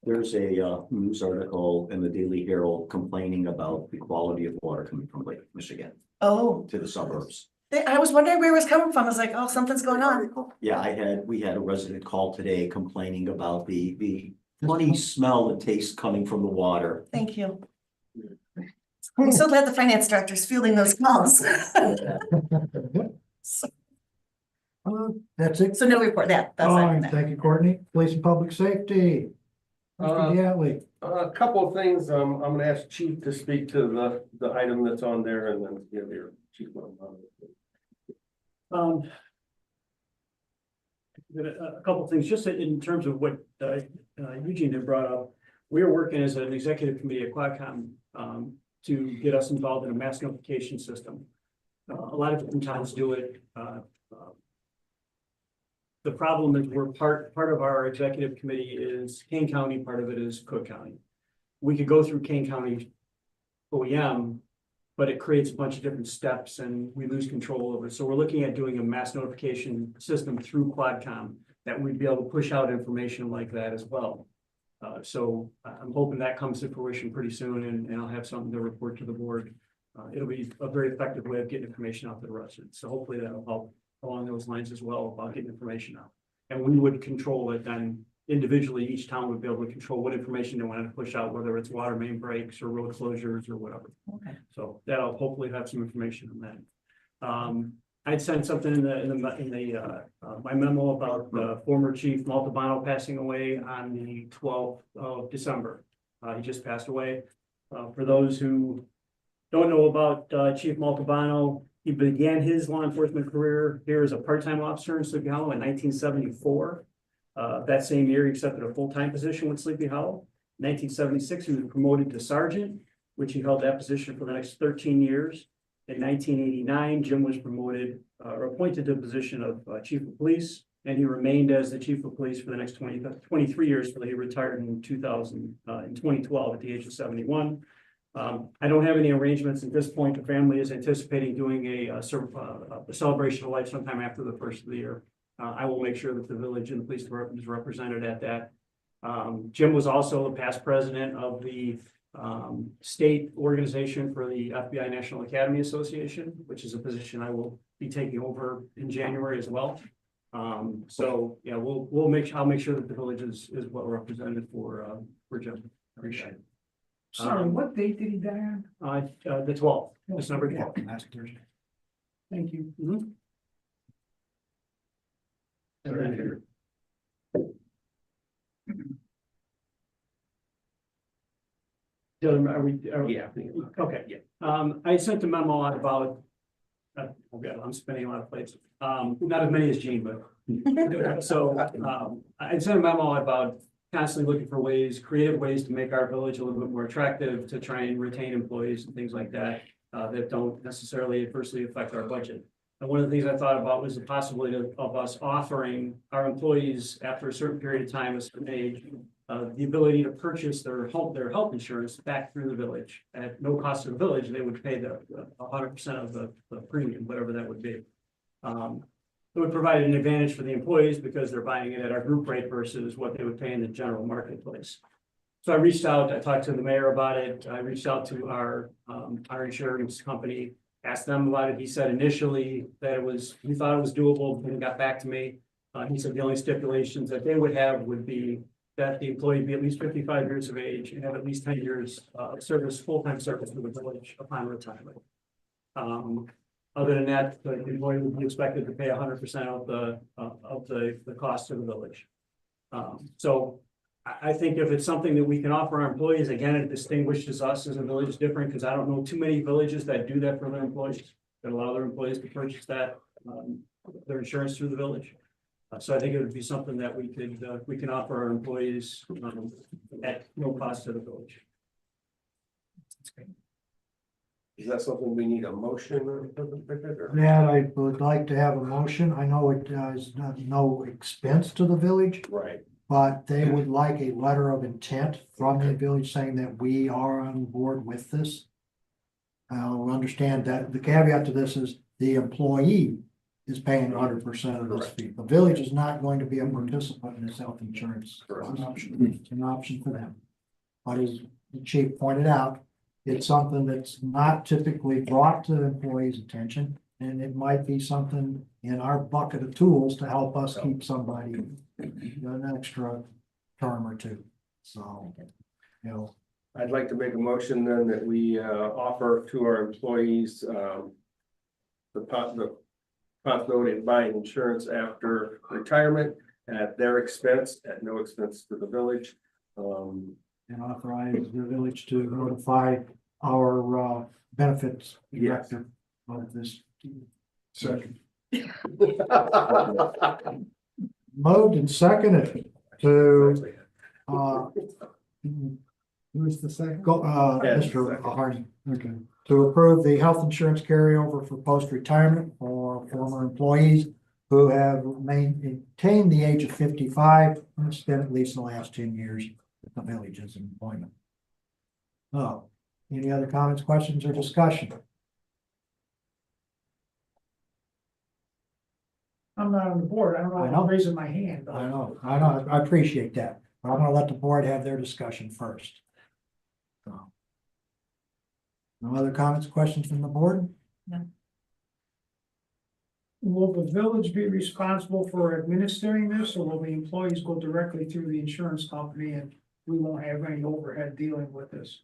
There's a news article in the Daily Herald complaining about the quality of water coming from Lake Michigan Oh, to the suburbs. I was wondering where it was coming from. I was like, oh, something's going on. Yeah, we had a resident call today complaining about the funny smell that tastes coming from the water. Thank you. I'm so glad the finance director's fielding those calls. That's it. So no report, that's All right, it. thank you, Courtney. Police and public safety. Mr. Diatley. A couple of things, I'm gonna ask Chief to speak to the item that's on there and then give your chief one. A couple of things, just in terms of what Eugene had brought up. We are working as an executive committee at Quadcom to get us involved in a mass notification system. A lot of different towns do it. The problem is we're part of our executive committee is Kane County, part of it is Cook County. We could go through Kane County OEM, but it creates a bunch of different steps and we lose control over it. So we're looking at doing a mass notification system through Quadcom that we'd be able to push out information like that as well. So I'm hoping that comes to fruition pretty soon and I'll have something to report to the board. It'll be a very effective way of getting information out to the residents. So hopefully that'll help along those lines as well about getting information out. And we would control it then individually, each town would be able to control what information they wanted to push out, whether it's water main breaks or road closures or whatever. Okay. So that'll hopefully have some information on that. I'd sent something in my memo about the former chief Montalbano passing away on the 12th of December. He just passed away. For those who don't know about Chief Montalbano, he began his law enforcement career here as a part-time officer in Sleepy Hollow in 1974. That same year, he accepted a full-time position with Sleepy Hollow. In 1976, he was promoted to sergeant, which he held that position for the next 13 years. In 1989, Jim was promoted or appointed to the position of chief of police, and he remained as the chief of police for the next 23 years until he retired in 2012 at the age of 71. I don't have any arrangements at this point. The family is anticipating doing a celebration of life sometime after the first of the year. I will make sure that the village and the police department is represented at that. Jim was also the past president of the state organization for the FBI National Academy Association, which is a position I will be taking over in January as well. So yeah, I'll make sure that the village is well represented for Jim. Appreciate it. Sorry, what date did he die on? The 12th, December 12th. Yeah, last Thursday. Thank you. Yeah. Okay, yeah. I sent a memo out about, I'm spinning a lot of plates. Not as many as Gene, but so I sent a memo about constantly looking for creative ways to make our village a little bit more attractive, to try and retain employees and things like that, that don't necessarily adversely affect our budget. And one of the things I thought about was the possibility of us offering our employees after a certain period of time, a certain age, the ability to purchase their health insurance back through the village at no cost to the village. They would pay the 100% of the premium, whatever that would be. It would provide an advantage for the employees because they're buying it at our group rate versus what they would pay in the general marketplace. So I reached out, I talked to the mayor about it. I reached out to our insurance company. asked them about it. He said initially that he thought it was doable, and got back to me. He said the only stipulations that they would have would be that the employee be at least 55 years of age and have at least 10 years of service, full-time service with the village upon retirement. Other than that, the employee would be expected to pay 100% of the cost of the village. So I think if it's something that we can offer our employees, again, it distinguishes us as a village different, because I don't know too many villages that do that for their employees, that allow their employees to purchase that, their insurance through the village. So I think it would be something that we can offer our employees, at no cost to the village. That's great. Is that something we need a motion or? That I would like to have a motion. I know it is no expense to the village, Right. but they would like a letter of intent from the village saying that we are on board with this. I'll understand that the caveat to this is the employee is paying 100% of this fee. The village is not going to be a participant in this health insurance. It's an option for them. But as the chief pointed out, it's something that's not typically brought to the employee's attention, and it might be something in our bucket of tools to help us keep somebody an extra term or two. So, you know, I'd like to make a motion then that we offer to our employees the possibility of buying insurance after retirement at their expense, at no expense to the village. and authorize the village to notify our benefits director of this. Second. Moved and seconded to who's the second? Go, Mr. Hardy. Okay. To approve the health insurance carryover for post-retirement for former employees who have maintained the age of 55 and spent at least the last 10 years at the village's employment. Oh, any other comments, questions, or discussion? I'm not on the board. I don't know I if know. I'm raising my hand. I know, I appreciate that, but I'm gonna let the board have their discussion first. So. No other comments, questions from the board? Will the village be responsible for administering this, or will the employees go directly through the insurance company and we won't have any overhead dealing with this?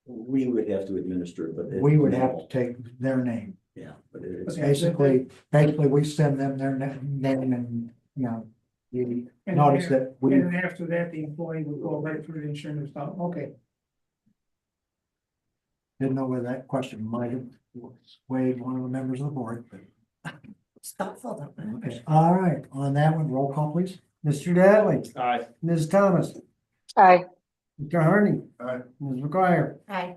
We would have to administer it, but. We would have to take their name. Yeah, but it's. Basically, we send them their name and, you know, you And notice then- that we, And then after that, the employee would go right through the insurance company. Okay. didn't know whether that question might have swayed one of the members of the board, but. It's thoughtful, though. Okay, all right, on that one, roll call, please. Mr. Dadley. Aye. Ms. Thomas. Aye. Mr. Harney. Aye. Ms. McGuire. Aye.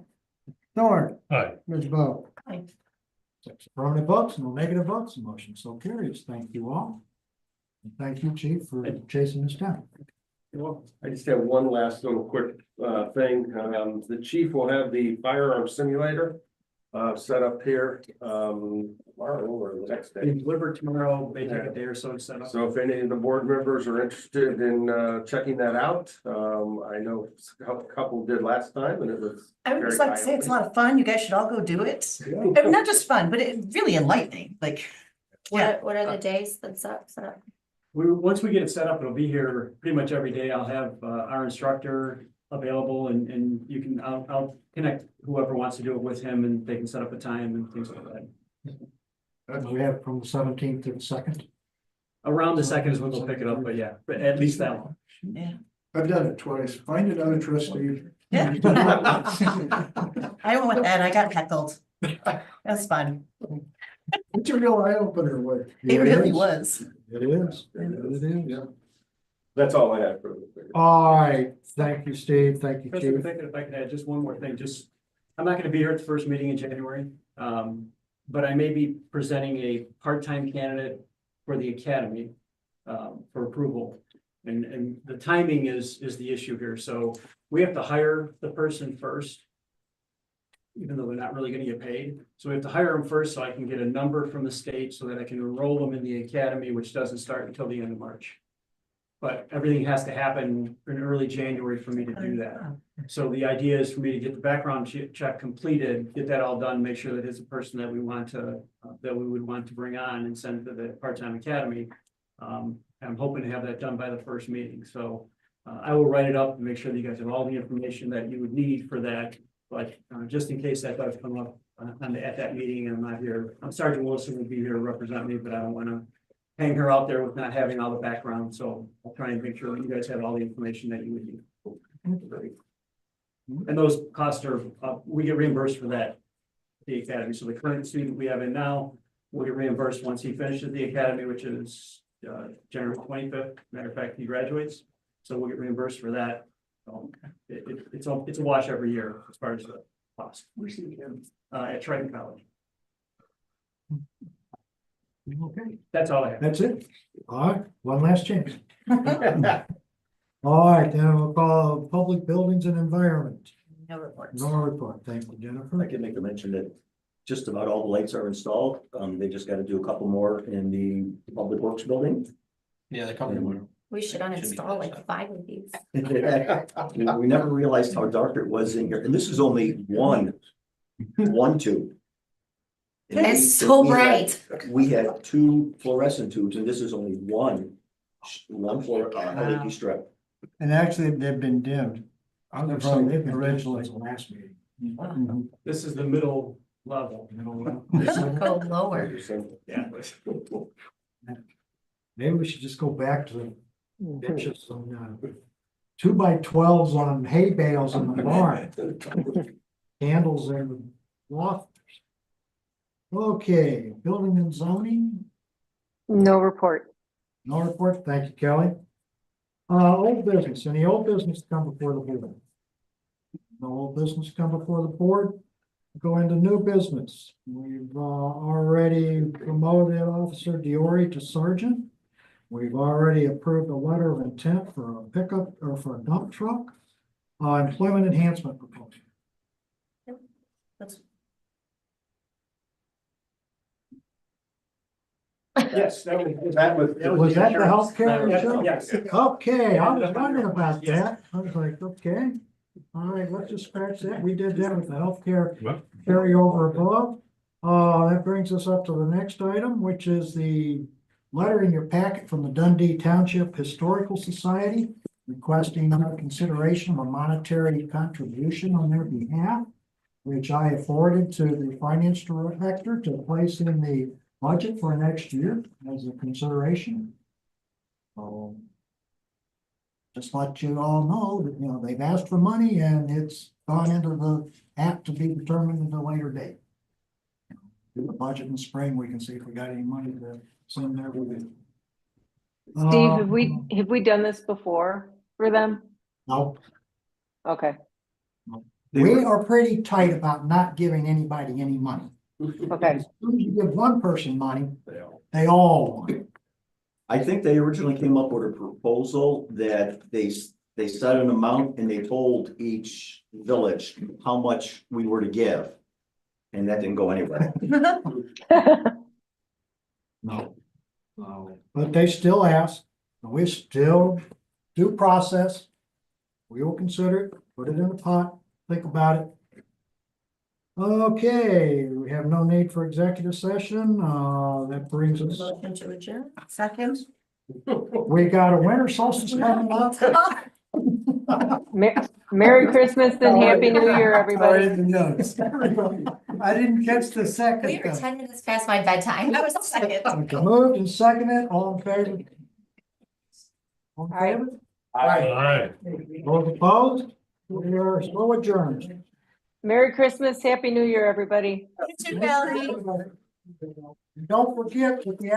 Thorne. Aye. Ms. Bo. Aye. 6 affirmative votes, no negative votes, the motion so carries. Thank you all. And thank you, chief, for chasing this down. Well, I just have one last little quick thing. The chief will have the firearm simulator set up here tomorrow or the next They day. deliver tomorrow, may take a day or so to set up. So if any of the board members are interested in checking that out, I know a couple did last time and it was. I would just like to say it's a lot of fun. You guys should all go do it. Not just fun, but it really enlightening, like. Yeah. What are the days that's up, set up? Once we get it set up, it'll be here pretty much every day. I'll have our instructor available and you can, I'll connect whoever wants to do it with him and they can set up a time and things like that. We have from the 17th to the 2nd. Around the second is when they'll pick it up, but yeah, but at least that one. Yeah. I've done it twice. Find another trustee. Yeah. I went with Ed, I got heckled. That's fun. It's a real eye opener, what? It really was. It is. It is. Yeah. That's all I have for the. All right, thank you, Steve, thank you, Chris, chief. if I could add just one more thing, I'm not gonna be here at the first meeting in January. But I may be presenting a part-time candidate for the academy for approval. And the timing is the issue here. So we have to hire the person first, even though they're not really gonna get paid. So we have to hire them first so I can get a number from the state so that I can enroll them in the academy, which doesn't start until the end of March. but everything has to happen in early January for me to do that. So the idea is for me to get the background check completed, get that all done, make sure that it's a person that we want to, that we would want to bring on and send to the part-time academy. I'm hoping to have that done by the first meeting, so I will write it up and make sure that you guys have all the information that you would need for that. But just in case that does come up at that meeting and I'm not here, Sergeant Wilson will be here to represent me, but I don't want to hang her out there with not having all the background, so I'll try and make sure that you guys have all the information that you would need. And those costs are, we get reimbursed for that, the academy. So the current student we have in now will get reimbursed once he finishes the academy, which is January 25th. Matter of fact, he graduates, so we'll get reimbursed for that. It's a wash every year as far as the cost. At Triton College. Okay, That's all I have. that's it. All right, one last chance. All right, then we'll call public buildings and environment. No reports. No report. Thank you, I Jennifer. can make a mention that just about all the lights are installed. They just got to do a couple more in the Public Works building. Yeah, the couple more. We should uninstall like 5 of these. We never realized how dark it was in here, and this is only one tube. And It's so we had- bright. We had 2 fluorescent tubes, and this is only one LED strip. And actually, they've been dimmed. They've been originally the last meeting. This is the middle level. Go lower. Yeah. Maybe we should just go back to the benches on 2x12s on hay bales in the barn. Candles and loft. Okay, building and zoning, No report. no report. Thank you, Kelly. Old business, any old business to come before the board? No old business to come before the board. Go into new business. We've already promoted Officer Diori to sergeant. We've already approved a letter of intent for a pickup or for a dump truck. Employment enhancement proposal. That's Yes, that was. Was that the healthcare Yes, insurance? yes. Okay, I was wondering about that. I was like, okay. All right, let's just scratch that. We did that with the healthcare Well, carryover above. That brings us up to the next item, which is the letter in your packet from the Dundee Township Historical Society requesting consideration of a monetary contribution on their behalf, which I have forwarded to the finance director to place in the budget for next year as a consideration. Just let you all know that, you know, they've asked for money and it's gone into the act to be determined at a later date. Do the budget in spring, we can see if we got any money to send there with it. Steve, have we done this before for them? No, Okay, we are pretty tight about not giving anybody any money. okay. As soon as you give one person money, they all want it. I think they originally came up with a proposal that they set an amount and they told each village how much we were to give. And that didn't go anywhere. No. But they still ask, and we still do process. We will consider it, put it in the pot, think about it. Okay, we have no need for executive session. That brings us, motion to adjourn. Second. we got a winter solstice coming up. Merry Christmas and Happy New Year, everybody. I didn't catch the second. We were 10 minutes past my bedtime. That was the second. Okay, moved and seconded, all in favor? All in Aye. favor? all right. Those opposed? We are so adjourned. Merry Christmas, Happy New Year, everybody. You too, Kelly. Don't forget that the